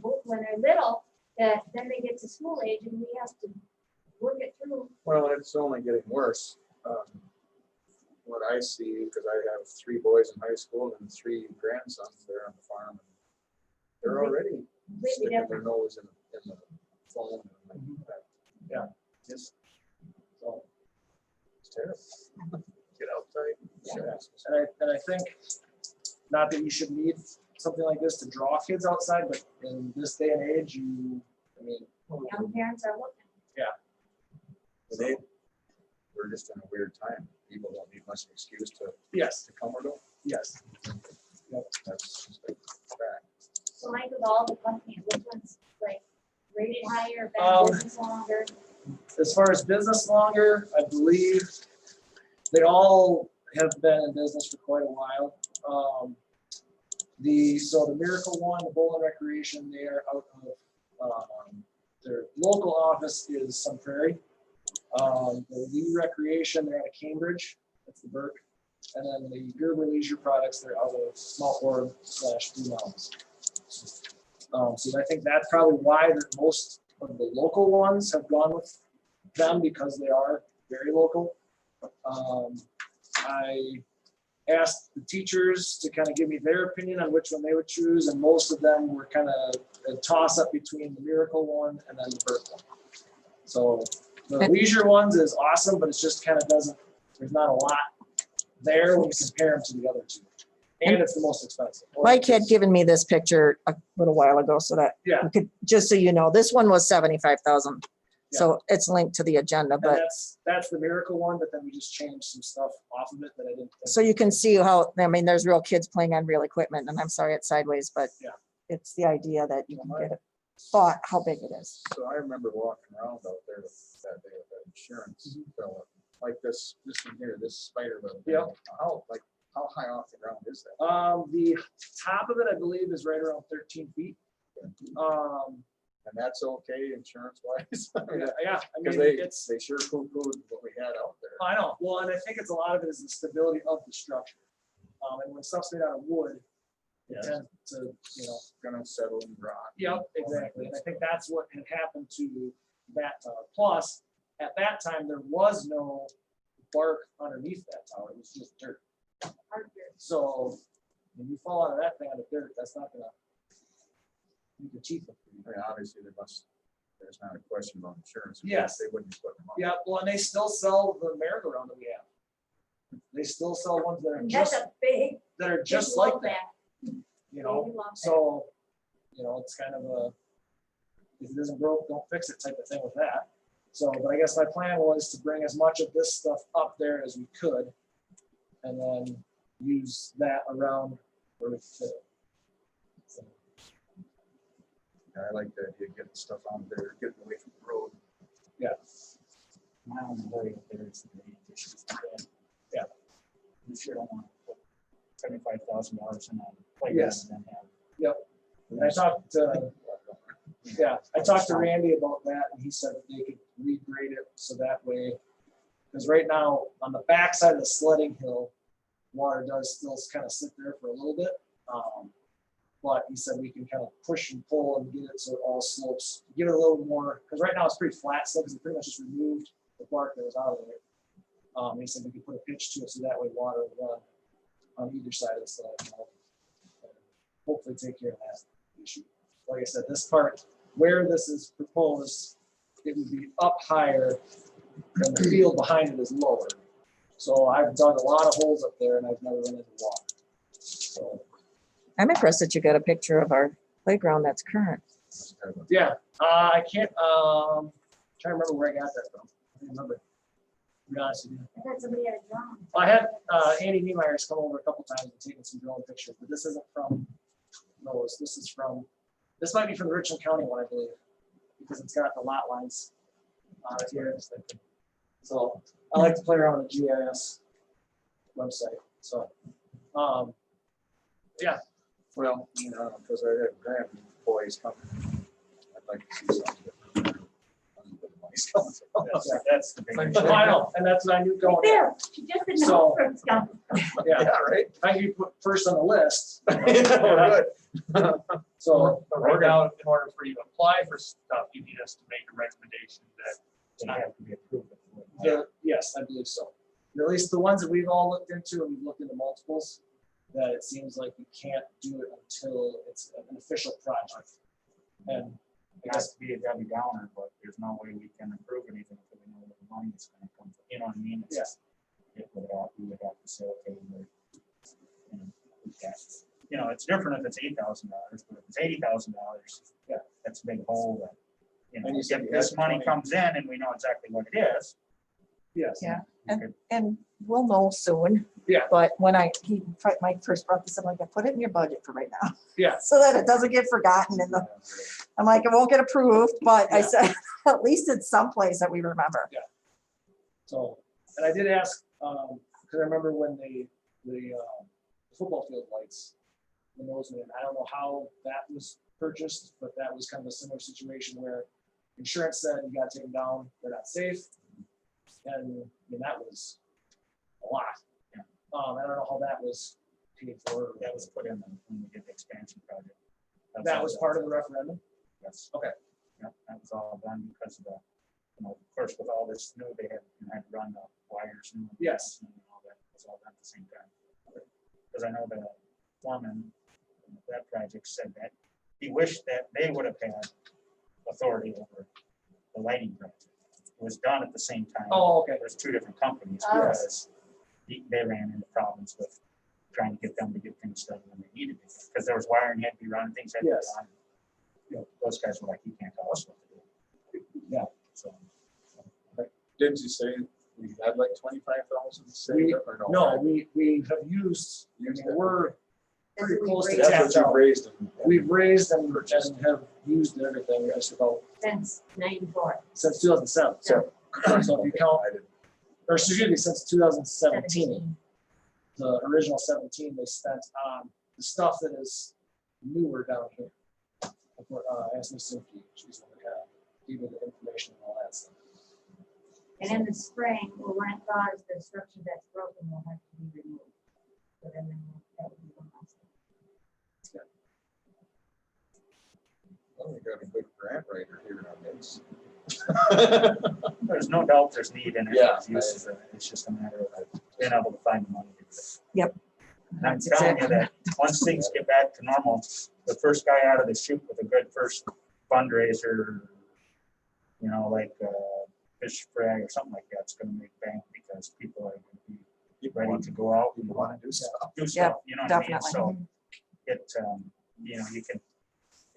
little, that then they get to school age and we have to work it through. Well, it's only getting worse. What I see, because I have 3 boys in high school and 3 grandsons there on the farm. They're already Completely sticking their different. nose in the phone. And Yeah. It's, So, it's terrible. Get outside. yeah. And I think, not that you should need something like this to draw kids outside, but in this day and age, Young parents are looking. We're just in a weird time. People don't need much of an excuse to yes, come or go. yes. That's just a fact. So like with all the companies, which one's like rated higher, Um, been business longer? As far as business longer, I believe they all have been in business for quite a while. The Miracle One, the Bowl and Recreation, they are out of their local office is Sun Prairie. The Lee Recreation, they're out of Cambridge, that's the Burke. And then the Gerber Leisure Products, they're out of Mount Orb / Blue Mountains. So I think that's probably why that most of the local ones have gone with them, because they are very local. I asked the teachers to kind of give me their opinion on which one they would choose, and most of them were kind of a toss up between the Miracle one and then the Burke one. So the leisure ones is awesome, but it's just kind of there's not a lot there when you compare them to the other two. And it's the most expensive. Mike had given me this picture a little while ago so that Yeah. we could, just so you know, this one was 75,000. So it's linked to the agenda, And but that's the miracle one, but then we just changed some stuff off of it that I didn't. think so you can see how, I mean, there's real kids playing on real equipment, and I'm sorry it's sideways, but Yeah. it's the idea that you can get a thought how big it is. So I remember walking around out there that day with that insurance fella, like this one here, this spider web. Yeah. How high off the ground is that? The top of it, I believe, is right around 13 feet. And that's okay insurance wise? Yeah, I Because mean, it's, they sure poo-pooed what we had out there. I know, well, and I think it's a lot of it is the stability of the structure. And when stuff's made out of wood, it Yeah. tends to, Gonna settle and rot. Yep, exactly. And I think that's what had happened to that tower. Plus, at that time, there was no bark underneath that tower. It was just dirt. So when you fall out of that thing out of dirt, that's not gonna make your teeth look pretty. I mean, obviously there's not a question about insurance. Yes. They wouldn't put them up. Yeah, well, and they still sell the merry-go-round that we have. They still sell ones that are That's just, a big, just big like love that, that. you know? Big love that. So, it's kind of a, if it isn't broke, don't fix it type of thing with that. So, but I guess my plan was to bring as much of this stuff up there as we could, and then use that around where we fit. So, Yeah, I like the idea of getting stuff on there, getting away from the road. My only worry up there is the issues. Yeah. You sure don't want to put $75,000 in a playground Yes. and then have. Yep. And I talked to Randy about that, and he said that they could regrade it so that way, because right now, on the backside of the sledding hill, water does still kind of sit there for a little bit. But he said we can kind of push and pull and get it so it all slopes, give it a little more, because right now it's pretty flat still, because it pretty much just removed the bark that was out of it. He said we could put a pitch to it so that way water would run on either side of the sledding hill. And hopefully take care of that issue. Like I said, this part, where this is proposed, it would be up higher and the field behind it is lower. So I've dug a lot of holes up there and I've never run into water. So, I'm impressed that you got a picture of our playground that's current. yeah, I can't, trying to remember where I got that from. I don't remember. To be honest with you. I thought somebody had a drum. I had Andy Niemeyer's come over a couple times and taken some drone pictures, but this isn't from those. This might be from the Richland County one, I believe, because it's got the lot lines here. So I like to play around with the GIS website. So, yeah. Well, because I had grant boys coming. I'd like to see something. That's the big I issue. know, and that's what I knew Right going. there, she just didn't know So- where it's coming. Yeah, right. I could put first on the list. We're good. So, But right now, in order for you to apply for stuff, you need us to make a recommendation that They have to be approved. yes, I believe so. At least the ones that we've all looked into, and we've looked into multiples, that it seems like we can't do it until it's an official project. And I Not guess, to be a Debbie Downer, but there's no way we can approve anything until we know where the money is gonna come from. You know what I mean? It's Yeah. just- we would have to say, okay, it's different if it's $8,000, but if it's $80,000, Yeah. that's a big hole that, And you said if you this had money 20. comes in and we know exactly what it is. yes. Yeah. we could- And we'll know soon. Yeah. But when Mike first brought this up, I'm like, put it in your budget for right now. Yeah. So that it doesn't get forgotten in the, I'm like, it won't get approved, but I Yeah. said, at least it's someplace that we remember. So, and I did ask, because I remember when the football field lights, when those went in, I don't know how that was purchased, but that was kind of a similar situation where insurance said you gotta take them down, they're not safe. And I mean, that was a lot. I don't know how that was paid for. That was put in when we did the expansion project. That was part of the referendum? Yes. Okay. Yeah, that was all done because of the, of course, with all this new, they had to run the wires. New. Yes. And all that was all done at the same time. Because I know the foreman of that project said that he wished that they would have had authority over the lighting project. It was done at the same time. Oh, okay. There's two different companies Oh. because they ran into problems with trying to get them to get things done when they needed it. Because there was wiring had to be run, things had to be Yes. done. Those guys were like, you can't tell us what to do. Yeah. So, Didn't you say we had like 25,000 We- saved up or no? No, we have used, I mean, we're pretty close to That's tapped what you've out. raised. We've raised and have used everything just about Since 94. since 2007. So if you count, I didn't- or excuse me, since 2017, the original 17 they spent on the stuff that is newer down here. Ask Miss Cynthia, she's the one that kind of gave me the information and all that stuff. And in the spring, well, when it thaws, the structure that's broken will have to be removed. So then that would be one last thing. Well, we got a good grant writer here on this. there's no doubt there's need in it. Yeah, There's uses of it. It's just a matter of being able to find the money to do it. Yep. And I'm That's telling you that once things get back to normal, the first guy out of the chute with a good first fundraiser, you know, like fish fry or something like that's gonna make bank because people are gonna be ready to go out and People want to do stuff. do stuff, you know what I mean? definitely. So it, you know, you can,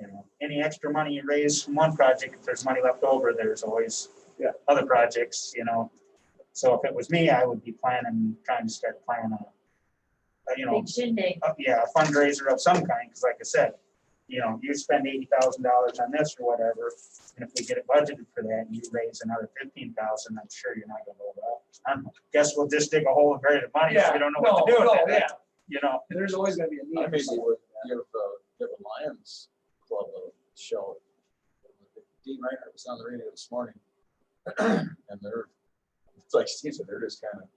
you know, any extra money you raise from one project, if there's money left over, there's always other projects, you know. So if it was me, I would be trying to start planning a, you know, Big shindig. yeah, a fundraiser of some kind, because like I said, you know, you spend $80,000 on this or whatever, and if we get it budgeted for that, and you raise another 15,000, I'm sure you're not gonna go, well, I guess we'll just dig a hole and bury the money, if we don't know what to do with it, you know. There's always gonna be a need. I for maybe something would like that. give a Lions Club a show. Dean Reinhardt was on the radio this morning. And they're, it's like Steve said, they're just kind of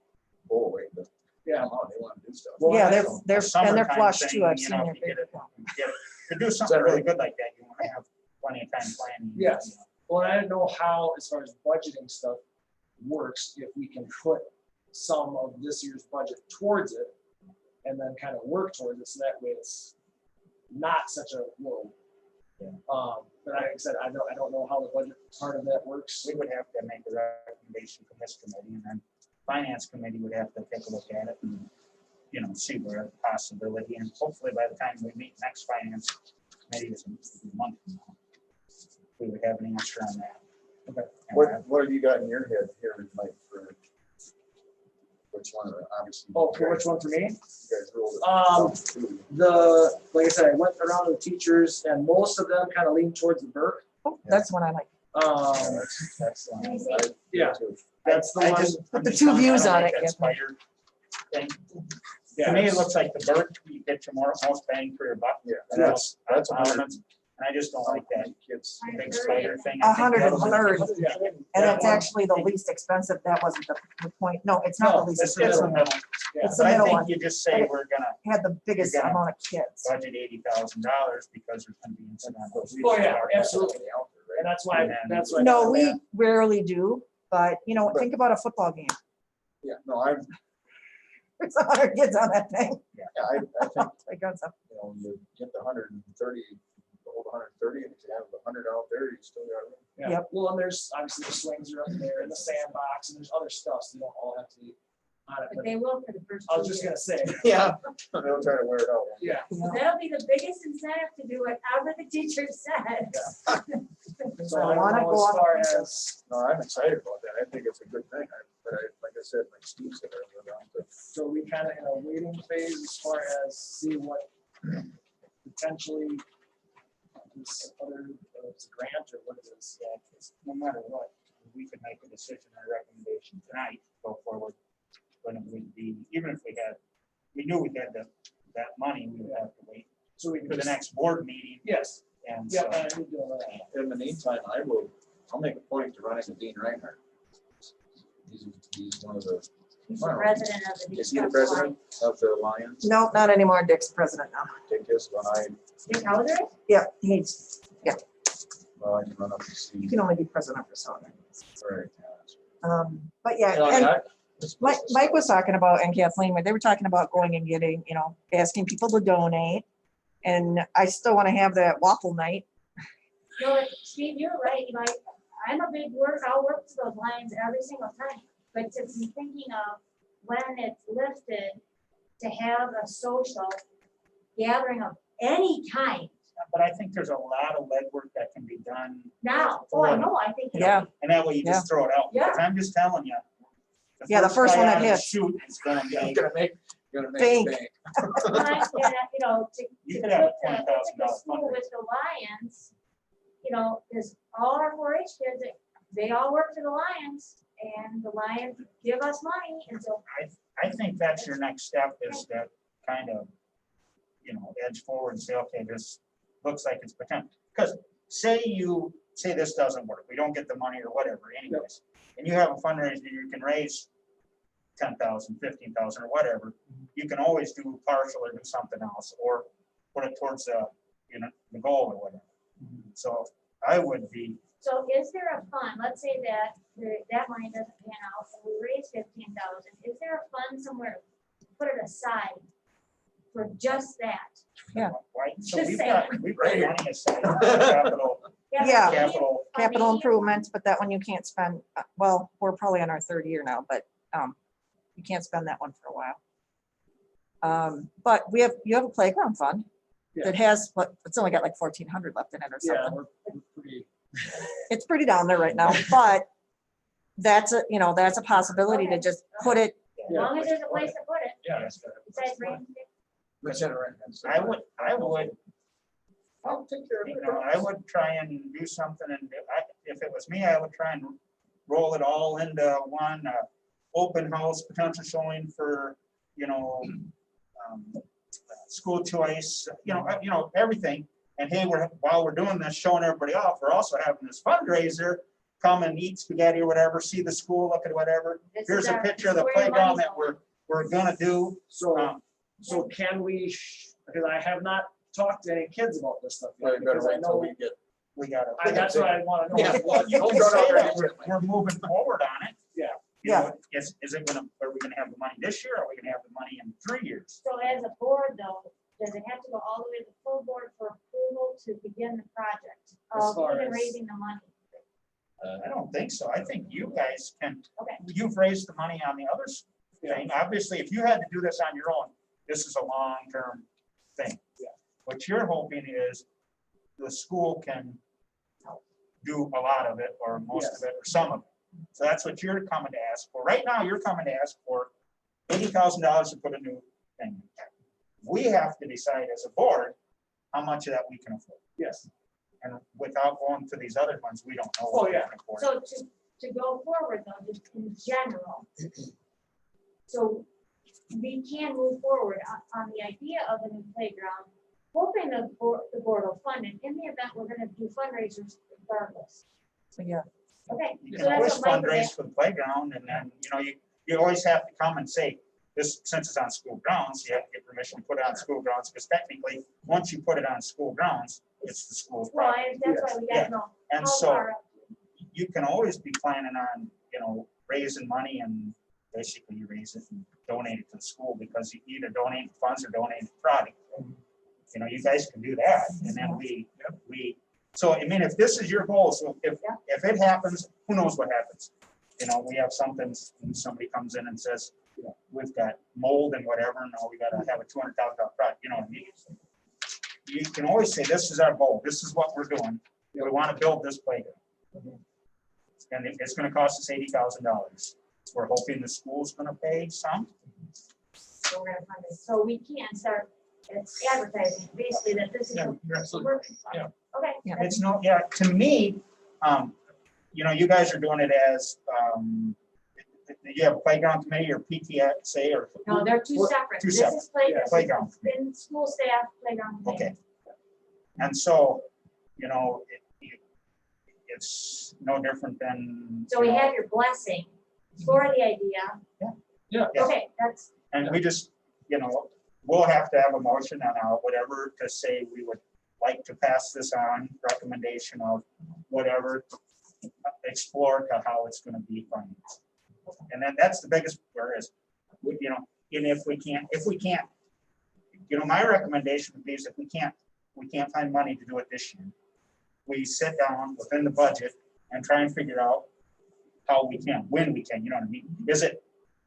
bull waiting to Yeah. come out. They want to do stuff. Well, Yeah, I they're, know. they're, and they're Summertime flush thing, too. I've you seen know, their if you big get it- account. To do something really good like that, you want to have plenty of time planning. Yes. Well, I don't know how, as far as budgeting stuff works, if we can put some of this year's budget towards it and then kind of work towards it, so that way it's not such a whoa. But like I said, I don't know how the budget part of that works. We would have to make a recommendation from this committee, and then finance committee would have to take a look at it and, you know, see where the possibility, and hopefully by the time we meet next finance committee, is a month from now, we would have an answer on that. Okay. What have you got in your head here, Mike, for which one, obviously? Oh, for which one for me? You guys rolled it. Like I said, I went around to the teachers and most of them kind of lean towards the Burke. Oh, that's one I like. That's, Let me see. Yeah. That's the I one. just- Put I'm the just two telling you, I views don't on like it, that yeah. spider thing. Yeah. To me, it looks like the bird, you get your most bang for your buck. Yeah, That's that's elements, and I just don't like that kids. big spider thing. I think 130. Yeah. And it's actually the least expensive. That wasn't the point. No, it's not No, the least It's the expensive. middle. Yeah. It's the But I middle think one. you just say we're gonna Had the biggest You're gonna- amount of kids. budget $80,000 because there's gonna be incidental. Oh, yeah, absolutely. And that's why, I No, got we that. rarely do, but you know, think about a football game. Yeah, no, I'm, There's 100 kids on that thing. yeah, I think, Like, that's a- you know, you get the 130, hold 130, and if you have 100 out there, you still got room. Yeah. Yep. Well, and there's obviously the swings are up there and the sandbox and there's other stuff, so they don't all have to be on it. But But they will for the first I 2 was just years. gonna say, Yeah. They'll try to wear it out. yeah. yeah. That'll be the biggest incentive to do whatever the teacher said. So I I wanna don't know go as on far the fence. as, No, I'm excited about that. I think it's a good thing. But like I said, like Steve said earlier, so we kind of in a waiting phase as far as see what potentially this other, it's a grant or what it is. Yeah, 'cause no matter what, we could make a decision or recommendation tonight, go forward. When it would be, even if we knew we had that money, we would have to wait So we for can the just, next board meeting. yes, And yeah, so, I need to do that. in the meantime, I'll make a point to run into Dean Reinhardt. He's one of the, He's the president of the. is he the president of the Lions? No, not anymore. Dick's president now. Take this when Dick Hauser? Yeah, he's, well, I can run up and see. you can only be president for so long. Right. But yeah, You know, I mean, and Mike was talking about, and Kathleen, they were talking about going and getting, you know, asking people to donate. And I still want to have that waffle night. No, Steve, you're right. You know, I'm a big I'll work to those lines every single time. But to be thinking of when it's lifted, to have a social gathering of any kind, but I think there's a lot of legwork that can be done, Now, oh, I know, I think. Yeah. and that way you just throw it out. Yeah. Because I'm just telling you. Yeah, the first guy one out that of the hits. chute is gonna You're be, gonna make Think. bank. You know, to you to could have a put the $20,000 school fundraiser. with the Lions, you know, because all our 4-H kids, they all work for the Lions, and the Lions give us money, and so. I think that's your next step is to kind of, edge forward and say, okay, this looks like it's potential. Because say this doesn't work, we don't get the money or whatever anyways, and you have a fundraiser, you can raise 10,000, 15,000 or whatever, you can always do partial or do something else, or put it towards the goal or whatever. So I would be, So is there a fund, let's say that that money doesn't pan out, and we raise 15,000, is there a fund somewhere, put it aside for just that? Yeah. why, so Just we've saying. got money aside for capital, Yeah. capital, Capital improvements, but that one you can't spend, well, we're probably on our third year now, but you can't spend that one for a while. But you have a playground fund that has, it's only got like 1,400 left in it or Yeah, something. we're pretty. It's pretty down there right now, but that's a possibility to just put it, As long as there's a place to put it, Yeah, that's good. besides rain. Let's enter it. I would, I'll take care of it. I would try and do something, and if it was me, I would try and roll it all into one open house potential showing for, school choice, everything. And hey, while we're doing this, showing everybody off, we're also having this fundraiser. Come and eat spaghetti or whatever, see the school, look at whatever. This is Here's a our- picture of the this is where your playground money's that we're gonna do. So can we, because I have not talked to any kids about this stuff Well, yet, you better because I wait till know, we get. We gotta. that's what I want to know. Yeah, well, you Don't can run out say there that and we're moving forward on it. Yeah. Is it gonna, are we gonna have the money this year? Or are we gonna have the money in 3 years? So as a board though, does it have to go all the way to the full board for approval to begin the project As of far even as- raising the money? I don't think so. I think you guys can, Okay. you've raised the money on the other thing. Obviously, if you had to do this on your own, this is a long-term thing. Yeah. What you're hoping is the school can do a lot of it or most of it or some of it. So that's what you're coming to ask for. Right now, you're coming to ask for $80,000 to put a new thing. in. We have to decide as a board how much of that we can afford. Yes. And without going to these other ones, we don't know Oh, what we yeah. can afford. So to go forward though, just in general. So we can move forward on the idea of a new playground, hoping the board will fund it. In the event, we're gonna do fundraisers regardless. so yeah. Okay, You so can always that's what Mike was fundraise for the playground, and then, you always have to come and say, this, since it's on school grounds, you have to get permission to put it on school grounds, because technically, once you put it on school grounds, it's the school's Well, property. that's why we Yeah. gotta know And how so far up. you can always be planning on, raising money, and basically you raise it and donate it to the school, because you either donate funds or donate the product. You guys can do that, and then so I mean, if this is your goal, so if it happens, who knows what happens? We have something, and somebody comes in and says, we've got mold and whatever, and now we gotta have a $200,000 product, you know what I mean? You can always say, this is our goal, this is what we're doing, we wanna build this playground. And it's gonna cost us $80,000. We're hoping the school's gonna pay some. So we're gonna fund it. So we can start advertising, basically, that this is. Yeah, a you're absolutely work fund. Yeah. Okay. Yeah. that's- It's to me, you guys are doing it as, you have a playground committee or PTA or. No, they're two separate. Two This separate. is playground. Playground. This is been school staff, playground. committee. Okay. And so, it's no different than. So we have your blessing for the idea. Yeah. Yeah. Okay, that's, And we just, we'll have to have a motion on whatever to say we would like to pass this on, recommendation of whatever, explore to how it's gonna be financed. And then that's the biggest, whereas, and if we can't, my recommendation would be is if we can't find money to do it this year, we sit down within the budget and try and figure out how we can, when we can, you know what I mean? Is it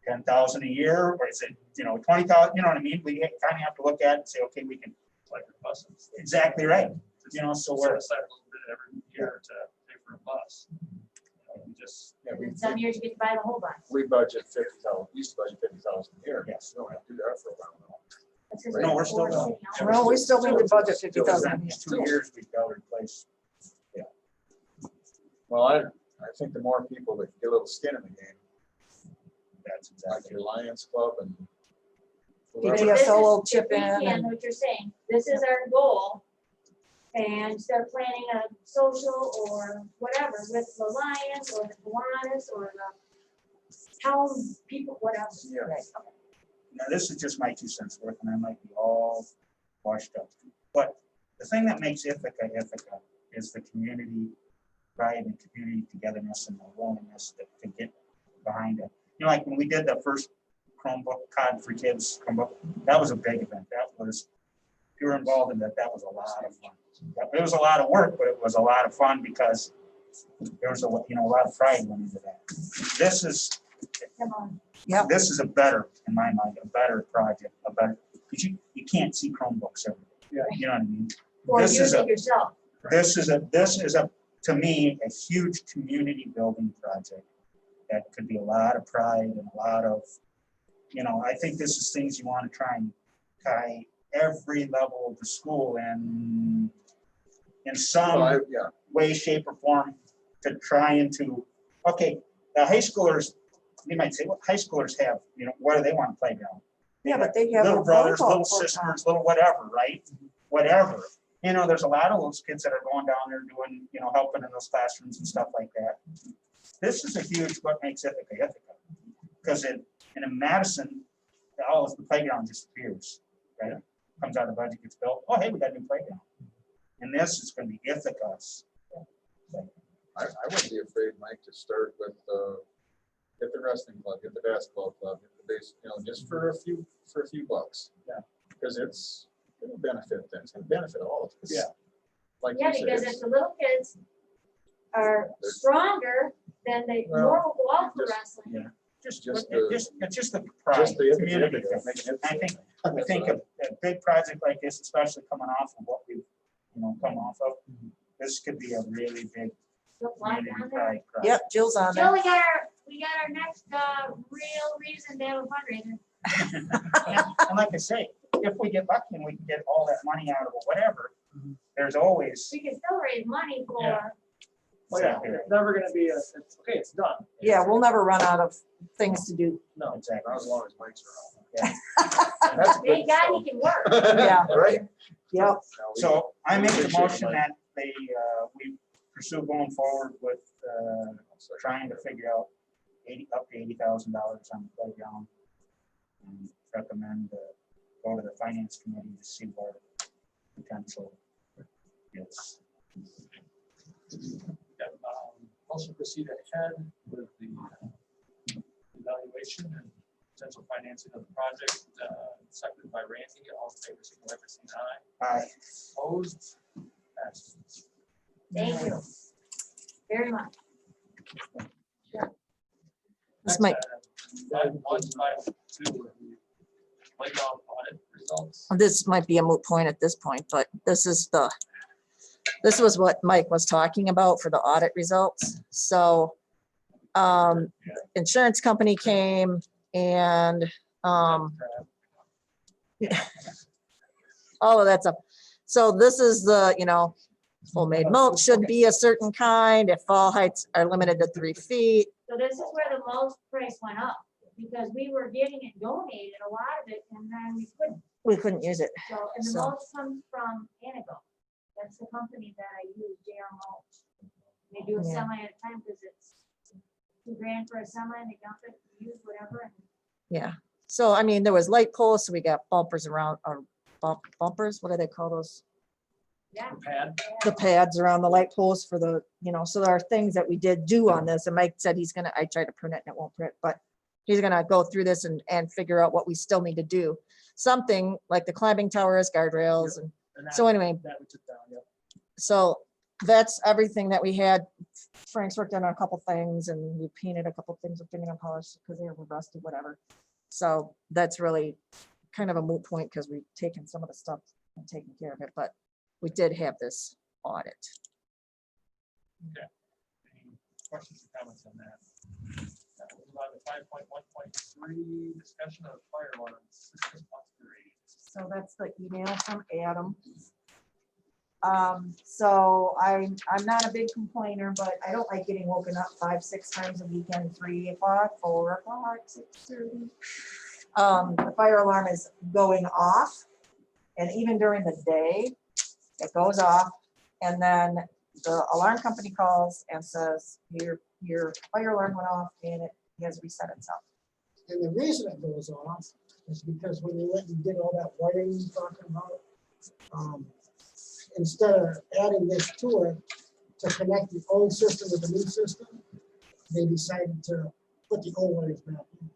10,000 a year, or is it, 20,000, you know what I mean? We kind of have to look at it and say, okay, we can, buses. exactly right. Just You know, so set we're, aside a little bit every year to pay for a bus. We just, Yeah, And some years you get to buy the whole bus. we budget 50,000, we used to budget 50,000 a year. Yes. We don't have to do that for a while now. That's 'cause No, there's we're still four going. sitting out. No, we still need to budget 50,000. in these 2 years, we've got to replace. Well, I think the more people that get a little skin in the game, That's like exactly. your Lions Club and. Maybe whoever- a This solo is- chip if we in can, and- What you're saying, this is our goal. And start planning a social or whatever with the Lions or the Kiwanis or the town people, whatever. Yeah. Right. Now, this is just my 2 cents worth, and I might be all washed up. But the thing that makes Ithaca Ithaca is the community pride and community togetherness and the willingness to get behind it. You know, like when we did the first Chromebook COD for Kids Chromebook, that was a big event. That was, if you were involved in that, that was a lot of fun. It was a lot of work, but it was a lot of fun because there was a lot of pride went into that. This is, Come on. Yep. this is a better, in my mind, a better project, a better, because you can't see Chromebooks every day. Yeah. You know what I mean? Or This use is a- it yourself. This is a, to me, a huge community building project that could be a lot of pride and a lot of, I think this is things you want to try and tie every level of the school in Well, some yeah, way, shape, or form to try and to, okay, the high schoolers, you might say, well, high schoolers have, what do they want to play down? Yeah, but they have. Little a brothers, volleyball little court sisters, little whatever, right? Whatever. There's a lot of those kids that are going down there doing, helping in those classrooms and stuff like that. This is a huge, what makes Ithaca Ithaca. Because in Madison, the playground disappears, right? Comes out of the budget, gets built. Oh, hey, we got a new playground. And this is going to be Ithaca's. I wouldn't be afraid, Mike, to start with, get the wrestling club, get the basketball club, get the base, just for a few bucks. Yeah. Because it'll benefit them, it's gonna benefit all of us. Yeah. Like Yeah, you said, because if the little kids are stronger, then they Well, more will go out for just- wrestling. Yeah. Just Just it's just the pride, just the community. Ithaca, thing. making it I think a big project like this, especially coming off of what we've, come off of, this could be a really big Look like community on there. pride project. Yep, Jill's on Jill, there. we got our next, real reason to have a fundraiser. And like I say, if we get lucky and we can get all that money out of it, whatever, there's always. We can still raise money for, Yeah. Well, yeah, it's never gonna be it's done. Yeah, we'll never run out of things to do. No, Exactly. Not as long as Mike's Yeah. around. And that's a good thank God show. he can work. Yeah. Right? Yep. Now, we- So I make the appreciate it, motion Mike. that we pursue going forward with trying to figure out up to $80,000 on the playground. And recommend go to the finance committee to see where potential is. also proceed ahead with the evaluation and potential financing of the project, seconded by Randy. All in favor, signify by saying aye. Aye. Opposed? Passes. Thank you very much. This might, Item 1, item 2, playground audit results. this might be a moot point at this point, but this was what Mike was talking about for the audit results. So insurance company came and all of that stuff. So this is the, homemade mulch should be a certain kind. If fall heights are limited to 3 feet. So this is where the mulch price went up, because we were getting it donated, a lot of it, and then we couldn't. Use it. So, and the So- mulch comes from Anago. That's the company that I use, JR Mulch. They do a Yeah. semi at a time, because it's $2,000 for a semi, and they dump it, use whatever, and Yeah. So, I mean, there was light posts, so we got bumpers around, or bumpers, what do they call those? yeah. Pad. The pads around the light posts for the, so there are things that we did do on this, and Mike said he's gonna, I tried to print it and it won't print, but he's gonna go through this and figure out what we still need to do. Something like the climbing towers, guardrails, and so anyway, That we took down, yeah. so that's everything that we had. Frank's worked on a couple things, and we painted a couple things with fingernail polish because they were rusty, whatever. So that's really kind of a moot point because we've taken some of the stuff and taking care of it, but we did have this audit. Okay. Any questions or comments on that? We'll move on to 5.1.3, discussion of fire alarm system upgrade. So that's the email from Adam. So I'm not a big complainer, but I don't like getting woken up 5-6 times a weekend, 3 o'clock, 4 o'clock, 6:30. The fire alarm is going off, and even during the day, it goes off, and then the alarm company calls and says, your fire alarm went off and it has reset itself. And the reason it goes off is because when they went and did all that wiring you're talking about, instead of adding this to it to connect the old system with the new system, they decided to put the old wires back in.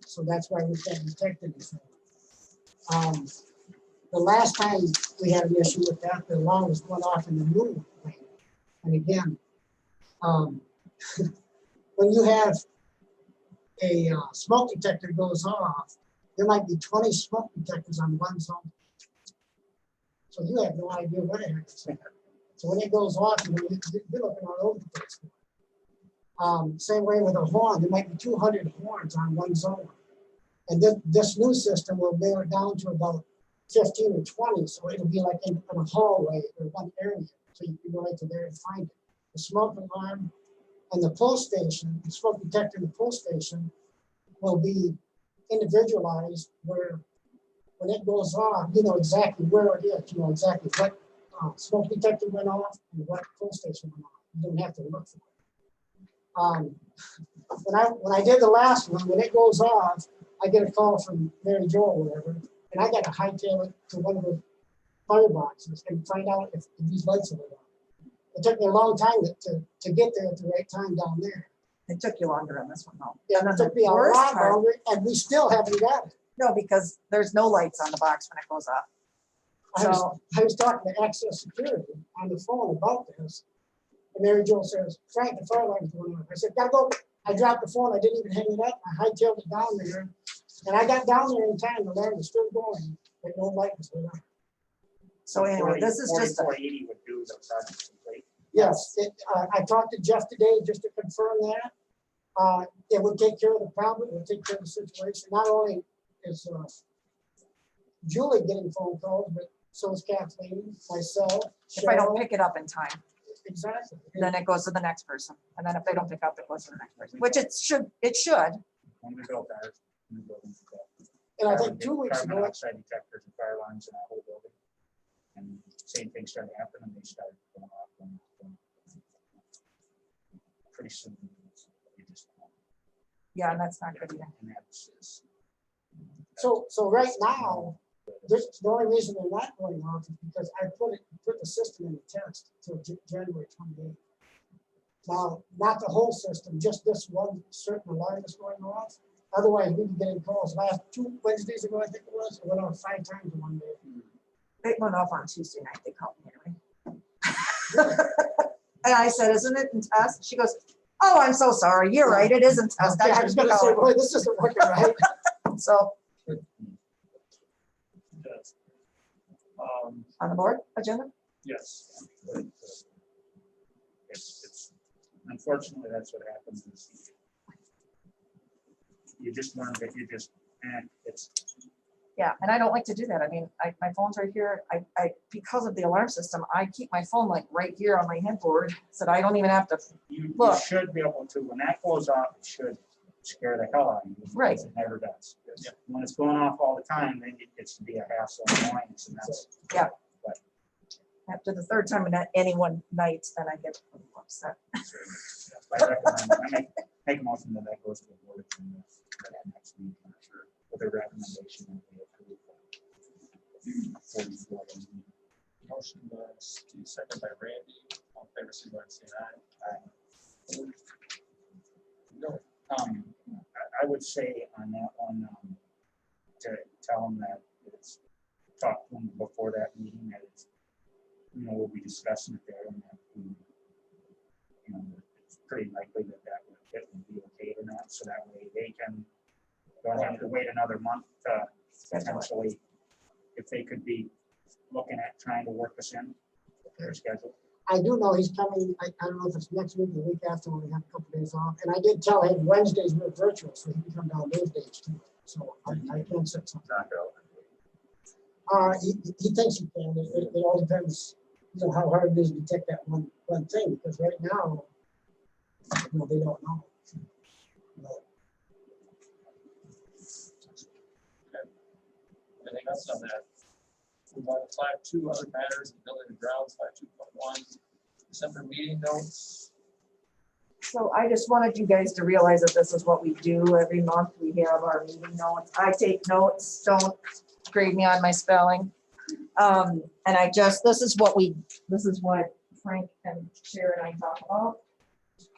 So that's why we can't detect anything. The last time we had an issue with that, the alarm was going off in the new lane. And again, when you have a smoke detector goes off, there might be 20 smoke detectors on one zone. So you have no idea what it is. So when it goes off, you're looking all over the place. Same way with a horn, there might be 200 horns on one zone. And this new system will narrow it down to about 15 or 20. So it'll be like in a hallway or one area. So you can go right to there and find it. The smoke alarm and the pull station, the smoke detector and the pull station will be individualized where when it goes off, you know exactly where it is, you know exactly what smoke detector went off and what pull station went off. You don't have to look for it. When I did the last one, when it goes off, I get a call from Mary Jo or whatever, and I got to hightail it to one of the fireboxes and find out if these lights are lit on. It took me a long time to get there at the right time down there. It took you longer on this one though. Yeah, And it then took the me a worst lot part- longer, and we still haven't got it. No, because there's no lights on the box when it goes off. I was talking to Access Security on the phone about this, and Mary Jo says, Frank, the fire alarm's going on. I said, gotta go. I dropped the phone. I didn't even hang it up. I hightailed it down there, and I got down there in time. The alarm was still going, but no light was lit on. So anyway, this is just, a- 4480 would do the project complete. Yes, I talked to Jeff today just to confirm that. It would take care of the problem. It would take care of the situation. Not only is Julie getting phone calls, but so is Kathleen, myself. if I don't Cheryl. pick it up in time, Exactly. then it goes to the next person. And then if they don't pick up, it goes to the next person, which it should. When we built ours, we built them to that. And I Carbon- think 2 weeks carbon ago, monoxide detectors and fire alarms in our whole building. And same thing started happening, they started going off. Pretty soon. we just- Yeah, and that's not good either. And that's just- so right now, the only reason they're not going off is because I put the system in the test till January 28th. Now, not the whole system, just this one certain alarm is going off. Otherwise, we'd be getting calls. Last 2 Wednesdays ago, I think it was, it went off 5 times in one day. It went off on Tuesday night. They called me anyway. And I said, isn't it in test? She goes, oh, I'm so sorry. You're right. It is in test. I was gonna say, boy, this isn't working right. So Yes. on the board agenda? Yes. It's unfortunately, that's what happens. Is you just learn that you just, it's, Yeah, and I don't like to do that. I mean, my phone's right here. I because of the alarm system, I keep my phone like right here on my headboard so that I don't even have to. you Look. should be able to, when that goes off, it should scare the hell out of you. because Right. It never does. Yeah. When it's going off all the time, then it gets to be a hassle and annoyance, and that's. Yeah. After the third time in that any one night, then I get a little upset. I recommend, I make a motion that goes to the board agenda for that next meeting, I'm sure, with a recommendation that we approve. 44. Motion by Steve, second by Randy. All in favor, signify by saying aye. No. I would say on that one, to tell them that it's, talk to them before that meeting, that it's, we'll be discussing it there, and that we, it's pretty likely that would be okay or not, so that way they don't have to wait another month to potentially if they could be looking at trying to work us in their schedule. I do know he's coming, I don't know if it's next week or the week after when we have a couple days off. And I did tell him Wednesdays were virtual, so he can come down those days too. So I can set something. Knock out. He thinks he can. It all depends, you know, how hard it is to detect that one thing, because right now, you know, they don't know. But Anything else on that? We want to 5.2 other matters, building and grounds, 5.2.1, December meeting notes. So I just wanted you guys to realize that this is what we do every month. We have our meeting notes. I take notes, don't grade me on my spelling. And this is what Frank and Sharon and I talk about.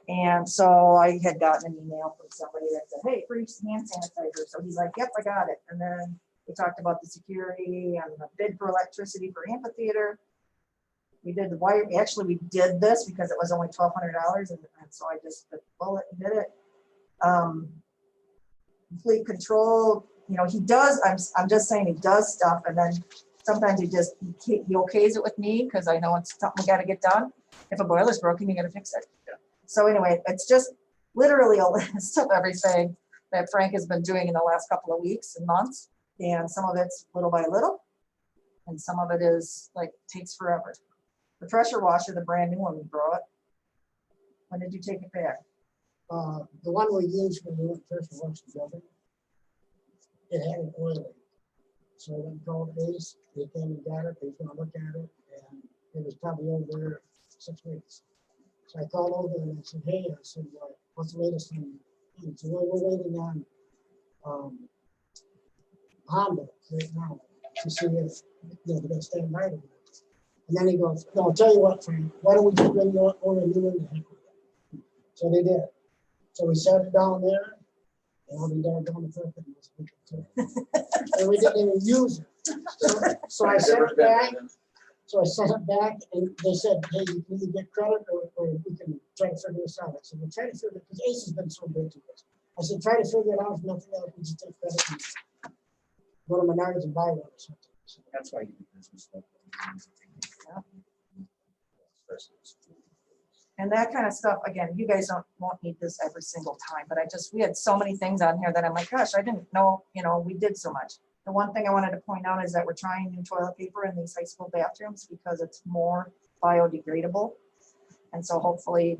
And so I had gotten an email from somebody that said, hey, free hand sanitizer. So he's like, yep, I got it. And then we talked about the security and the bid for electricity for amphitheater. We did the wire. Actually, we did this because it was only $1,200, and so I just bit the bullet and did it. Complete control. You know, he does. I'm just saying he does stuff, and then sometimes he okays it with me because I know it's something we got to get done. If a boiler's broken, you got to fix it. Yeah. So anyway, it's just literally a list of everything that Frank has been doing in the last couple of weeks and months. And some of it's little by little, and some of it is like takes forever. The pressure washer, the brand new one we brought. When did you take it back? the one we used when we went first to watch the building, it had an oil leak. So I went and called Ace, they came and got it, they was gonna look at it, and it was probably over there 6 weeks. So I called over and I said, hey, I said, what's the latest on? So we're waiting on Honda right now to see if they're gonna stand by to it. And then he goes, no, I'll tell you what, Frank, why don't we just bring you over and you in the heck with it? So they did. So we set it down there, and I'll be down the first thing this week too. And we didn't even use it. So I sent it back. So I sent it back, and they said, hey, you can either get credit or we can try to figure this out. I said, we'll try to figure it, because Ace has been so good to us. I said, try to figure it out. If nothing else, we just take credit and go to Menards and buy one or something. So That's why you do business. And that kind of stuff, again, you guys won't need this every single time, but we had so many things on here that I'm like, gosh, I didn't know, we did so much. The one thing I wanted to point out is that we're trying new toilet paper in these high school bathrooms because it's more biodegradable. And so hopefully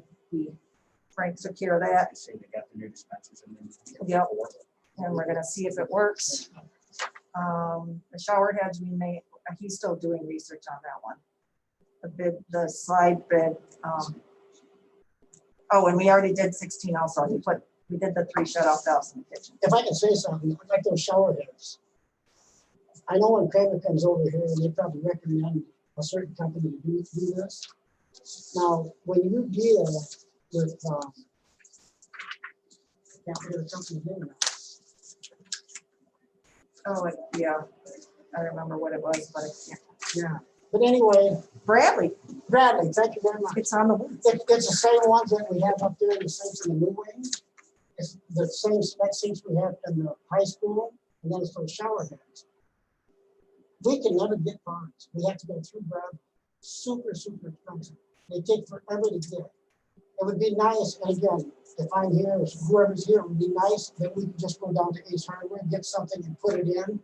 Frank took care of that. I say they got the new dispensers in there. Yep. And we're gonna see if it works. The shower heads he's still doing research on that one. The slide bid. And we already did 16 also. We did the 3 shut-off valves in the kitchen. if I can say something, like those shower heads. I know when Kramer comes over here, and they probably recommend a certain company to do this. Now, when you deal with, I can't forget the company's name now. Yeah. I remember what it was, but I can't. Yeah, but anyway, Bradley, Bradley, thank you very much. it's on the list. It's the same ones that we have up there, the sinks in the new wing. It's the same spec sinks we have in the high school, and then it's those shower heads. We can never get parts. We have to go through Bradley. Super, super expensive. They take forever to get. It would be nice, and again, if I'm here, or whoever's here, it would be nice that we could just go down to Ace Hardware, get something and put it in.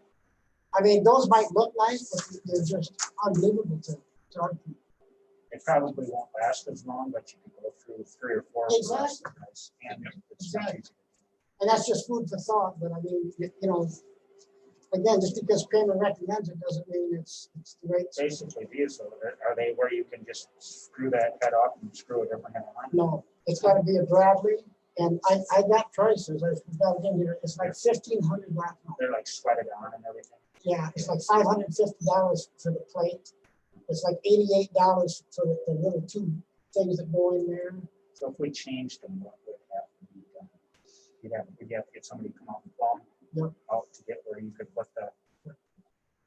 I mean, those might look nice, but they're just unbelievable to other people. It probably won't last as long, but you can go through 3 or 4. Exactly. And it's Exactly. easy. And that's just food for thought, but I mean, again, just because Kramer recommends it doesn't mean it's the right. Basically, these are they where you can just screw that head off and screw a different head on? No, it's gotta be a Bradley, and I got prices, I got it in here, it's like $1,500 baht. They're like sweated on and everything. Yeah, it's like $550 for the plate. It's like $88 for the little 2 things that go in there. So if we changed them, what would have to be done? You'd have to get somebody to come out and plumb Yep. out to get where you could put the.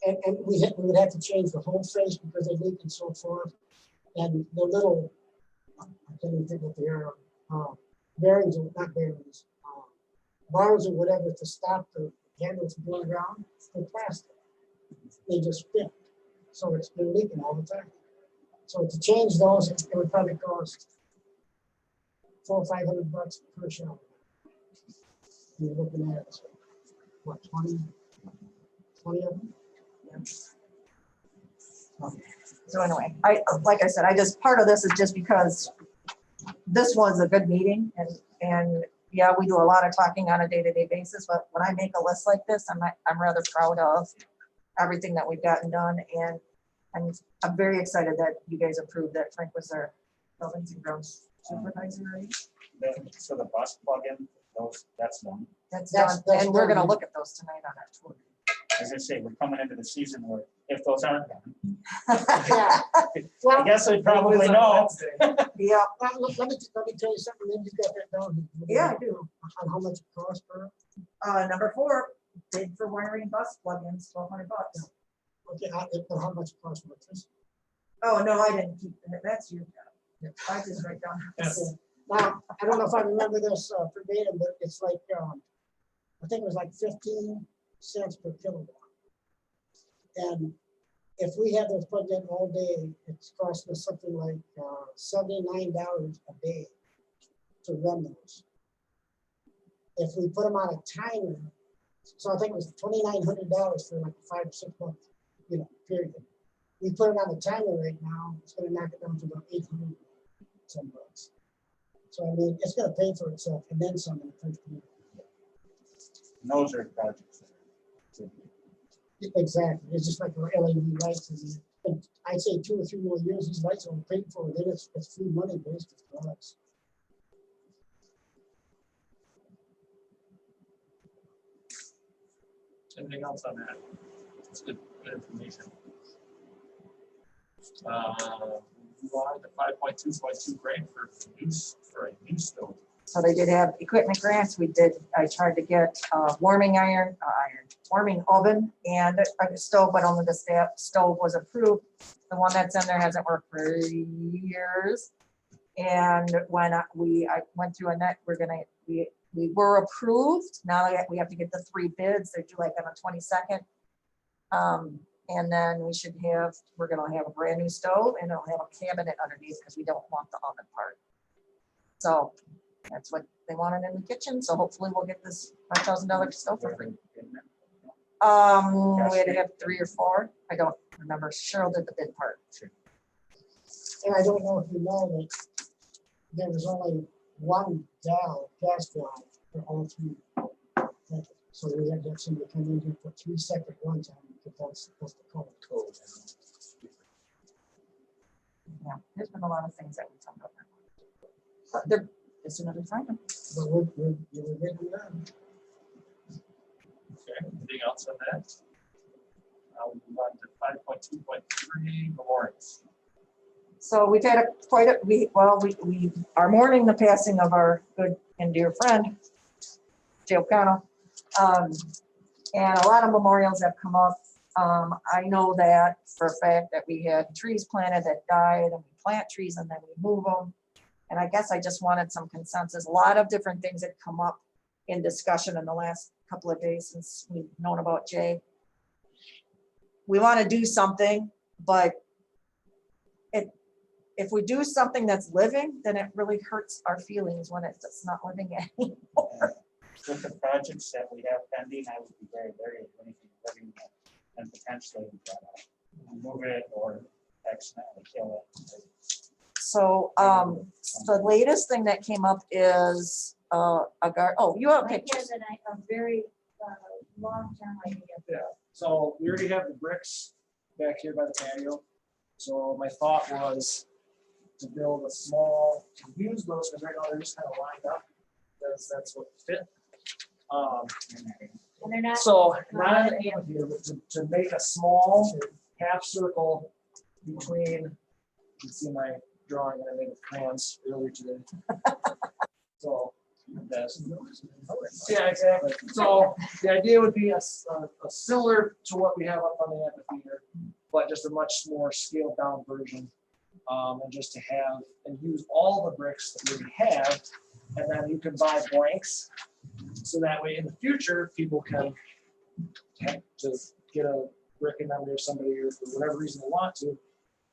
And we would have to change the whole face because they leak and so forth. And the little, I can't even think what they are, bearings, or not bearings, bars or whatever to stop the handles from going around, they're plastic. they just fit. So it's been leaking all the time. So to change those, it would probably cost $400 or $500 per shower. You're looking at, what, 20 of them? So anyway, like I said, part of this is just because this was a good meeting and yeah, we do a lot of talking on a day-to-day basis, but when I make a list like this, I'm rather proud of everything that we've gotten done, and I'm very excited that you guys approved that Frank was our buildings and grounds supervisor, right? So the bus plug-in, that's one. That's That's- done, that's and we're gonna done. look at those tonight on our tour. As I say, we're coming into the season where if those aren't done, Yeah. I Well, guess I'd probably know. Yeah, let me tell you something, then you got that down. Yeah, I do. On how much it costs per, number 4, bid for wiring bus plugins, $1,200. okay, how much it costs for electricity. Oh, no, I didn't keep that. That's your job. I just write down. Now, I don't know if I remember this verbatim, but it's like, I think it was like 15 cents per kilowatt. And if we have those plugged in all day, it's costing us something like $79 a day to run those. If we put them on a timer, so I think it was $2,900 for like 5 or 6 months, period. We put it on the timer right now, it's gonna knock it down to about 800 some bucks. So I mean, it's gonna pay for itself and then some in the first year. And those are projects. Exactly, it's just like our LED lights, and I'd say 2 or 3 more years, these lights will pay for it, then it's free money based for us. Anything else on that? It's good information. Move on to 5.2.2 grant for a new stove. So they did have equipment grants. I tried to get warming warming oven and a stove, but only the stove was approved. The one that's in there hasn't worked for years. And when I went through a net, we were approved. Now we have to get the 3 bids. They're due like on the 22nd. And then we're gonna have a brand new stove and it'll have a cabinet underneath because we don't want the oven part. So that's what they wanted in the kitchen. So hopefully we'll get this $5,000 stove for free. We had to have 3 or 4. I don't remember. Cheryl did the bid part. And I don't know if you know that there was only one gas valve for all 3. So we had to have somebody come in here for 3 separate ones on because that's the code. Yeah, there's been a lot of things that we talked about. But they're as soon as we find them. But we're getting done. Okay, anything else on that? We'll move on to 5.2.3 memorials. So we've had we are mourning the passing of our good and dear friend, Jay O'Connell. And a lot of memorials have come up. I know that for a fact that we had trees planted that died, and we plant trees and then we move them. And I guess I just wanted some consensus. A lot of different things had come up in discussion in the last couple of days since we've known about Jay. We want to do something, but if we do something that's living, then it really hurts our feelings when it's not living anymore. With the projects that we have pending, I would be very, very anything living and potentially move it or accidentally kill it. So the latest thing that came up is a guard. Oh, you have I pictures. have a very long-term idea. Yeah, so we already have the bricks back here by the patio. So my thought was to build a small, to use those, because right now they're just kind of lined up, because that's what fit. And they're not. So not an amphitheater, but to make a small half circle between, you can see my drawing that I made with crayons earlier today. So that's, yeah, exactly. So the idea would be a similar to what we have up on the amphitheater, but just a much more scaled down version. And just to have and use all the bricks that we have, and then you can buy blanks. So that way in the future, people can just get a recommend there's somebody or for whatever reason they want to.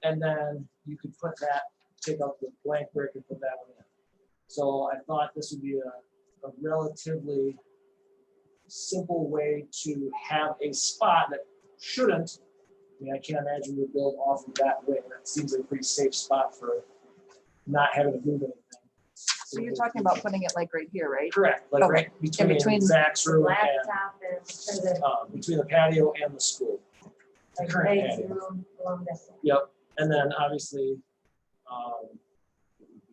And then you could put that, take out the blank brick and put that one in. So I thought this would be a relatively simple way to have a spot that shouldn't, I mean, I can't imagine we would build off of that way. That seems like a pretty safe spot for not having to move anything. So you're talking about putting it like right here, right? Correct, like Okay. right between between Zach's room and, Laptop and, or the, between the patio and the school. like, current right patio. room along this. Yep, and then obviously, I mean,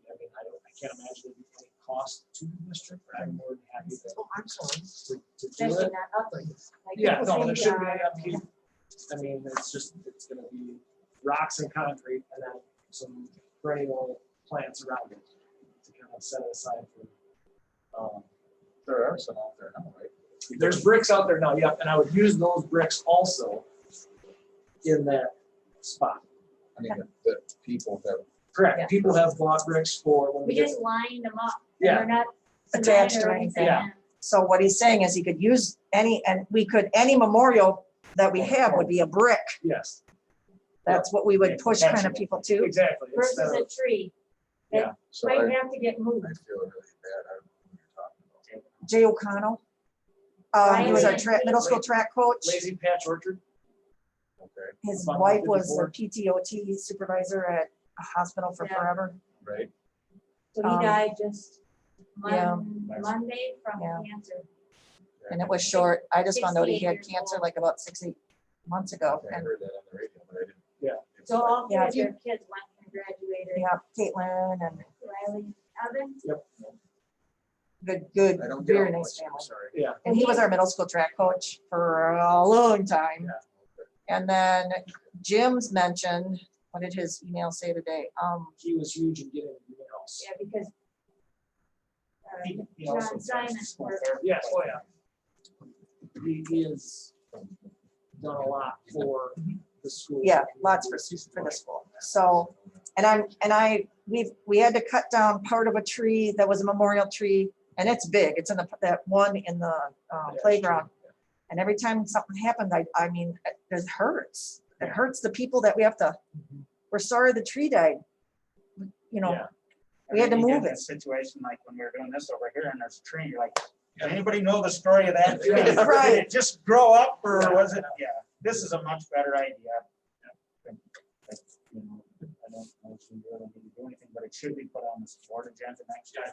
I can't imagine there'd be any cost to the district, but I'm more than happy Oh, I'm sorry. to do Especially it. not ugly. Like, Yeah, people no, there say, shouldn't be any upkeep. I mean, it's gonna be rocks and concrete and then some perennial plants around it to kind of set it aside for, There are some out there now, right? there's bricks out there now, yep, and I would use those bricks also in that spot. I mean, that people have, Correct, Yeah. people have bought bricks for when We we get, just lined them up. Yeah. They're not Attached cement or or anything. anything. Yeah. So what he's saying is he could use any, and we could, any memorial that we have would be a brick. yes, That's what we would push kind of people to. exactly. Versus Instead a of- tree. Yeah. so Might I have to get moved. feel really bad. I don't know what you're talking about. Jay O'Connell. He was our middle school track coach. Lazy Patch Orchard. Okay, His About wife was a 54. PTOT supervisor at a hospital for Yeah. forever. right? So he Um, died just yeah. Monday from Yeah. cancer. And it was short. I just found out he 68 had years cancer old. like about 6-8 months ago. I And heard that on the radio, but I didn't. Yeah. It's So like- all Yeah, three of their kids went and graduated. yeah, Caitlin and Riley, Evan, good, I don't get very all nice much, I'm family. sorry. Yeah. And he was our middle school track coach for a long time. Yeah. And then Jim's mentioned, what did his email say today? He was huge in getting the house. yeah, because He also John does Simon school worked. therapy. Yes, oh yeah. He has done a lot for the school. Yeah, lots for the school. So, we had to cut down part of a tree that was a memorial tree, and it's big. It's in that one in the playground. And every time something happened, I mean, it hurts. It hurts the people that we have to, we're sorry the tree died. You know, Yeah. we had to And then you move get it. that situation like when we were doing this over here and there's a tree, you're like, does anybody know the story of that tree? Yeah. Right. Did it just grow up or Yeah. was it? Yeah, this is a much better idea. But, you know, I don't know if we really need to do anything, but it should be put on the board agenda next year.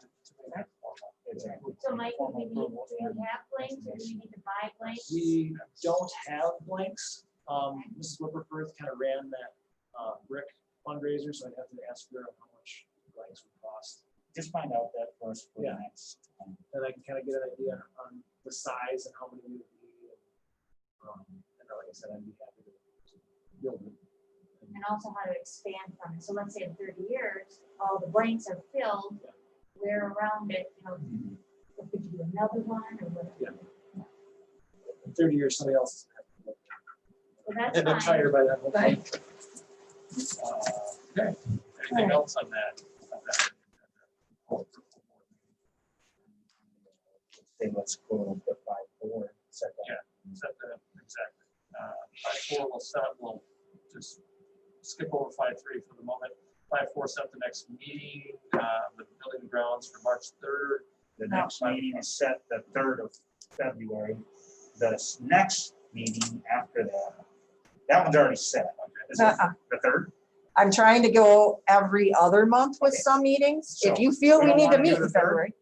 Exactly. So Mike, do Formal we need, approval do we have blanks or do we need to buy blanks? We don't have blanks. Mrs. Whipperforth kind of ran that brick fundraiser, so I'd have to ask her how much blanks would cost. Just find out that first for the Yeah. next. And I can kind of get an idea on the size and how many we would need. And like I said, I'd be happy to build it. And also how to expand from it. So let's say in 30 years, all the blanks are filled, where around it, you know, if we could do another one or whatever. In 30 years, somebody else is going So that's to have fine. tired by that. Right. Okay, anything else on that? Say, let's quote and put 5-4, set that. Yeah. Set that, exactly. 5-4 will set, we'll just skip over 5-3 for the moment. 5-4 set the next meeting, the building and grounds for March 3rd. The next meeting is set the 3rd of February. The next meeting after that one's already set. Is it Uh-uh. the 3rd? I'm trying to go every other month with Okay. some meetings. If So, you feel we we don't need to wanna do meet the in 3rd? February.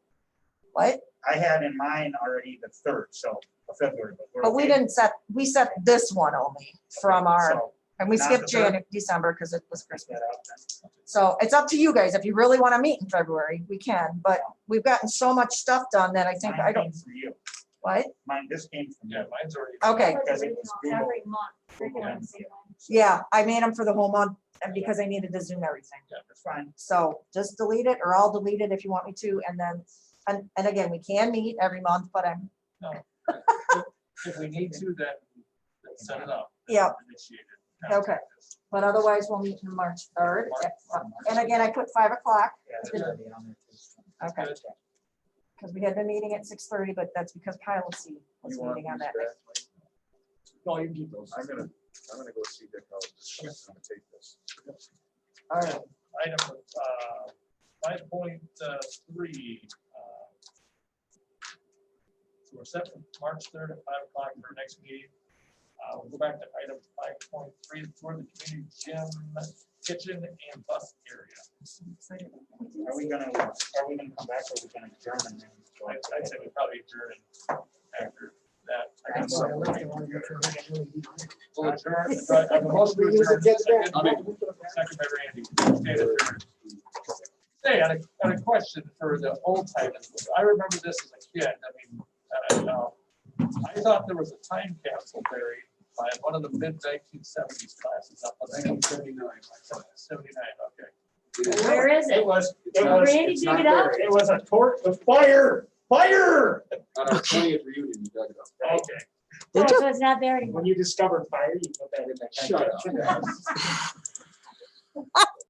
What? I had in mind already the 3rd, so of February, but we're But we okay. didn't set, we set this one only from Okay, our, so and we not skipped the January, December because it was Chris Christmas. that out then. So it's up to you guys. If you really want to meet in February, we can, but we've gotten so much stuff done that I think Mine I came don't, from you. what? This came from you. Yeah, mine's already. Okay. Because it was Google. Every month. curriculum same one. Yeah, I made them for the whole month and because I needed to zoom everything. Yeah, that's fine. So just delete it or I'll delete it if you want me to. And then, and again, we can meet every month, but I'm, If we need to, then set it up. Yeah. Initiate it. Okay. but otherwise we'll meet on March 3rd. And again, I put 5 o'clock Yeah, it's already on there too. Okay. because we had been meeting at 6:30, but that's because policy was You want meeting on these that. back? No, you can keep those. I'm gonna I'm gonna go see Dick Howard. I'm gonna take this. All right, item 5.3. So we're set for March 3rd at 5 o'clock for our next meeting. We'll go back to item 5.3 for the community gym, kitchen and bus area. Are we gonna come back or are we gonna adjourn and then? go into I'd say we probably adjourn after that. I That's guess. why I left it on your turn. We'll adjourn. Right, I have a motion to We use adjourn. it, gets back. Second by Randy. Stand adjourned. Hey, I had a question for the old timers. I remember this as a kid. I thought there was a time capsule buried by one of the mid-1970s classes up on 1979. 79, okay. Where is it? Randy, dig it up. It was a torch, the fire. On our 20th reunion, you dug it up. Okay. Oh, so it's not there anymore. When you discovered fire, you put that in that. Shut up.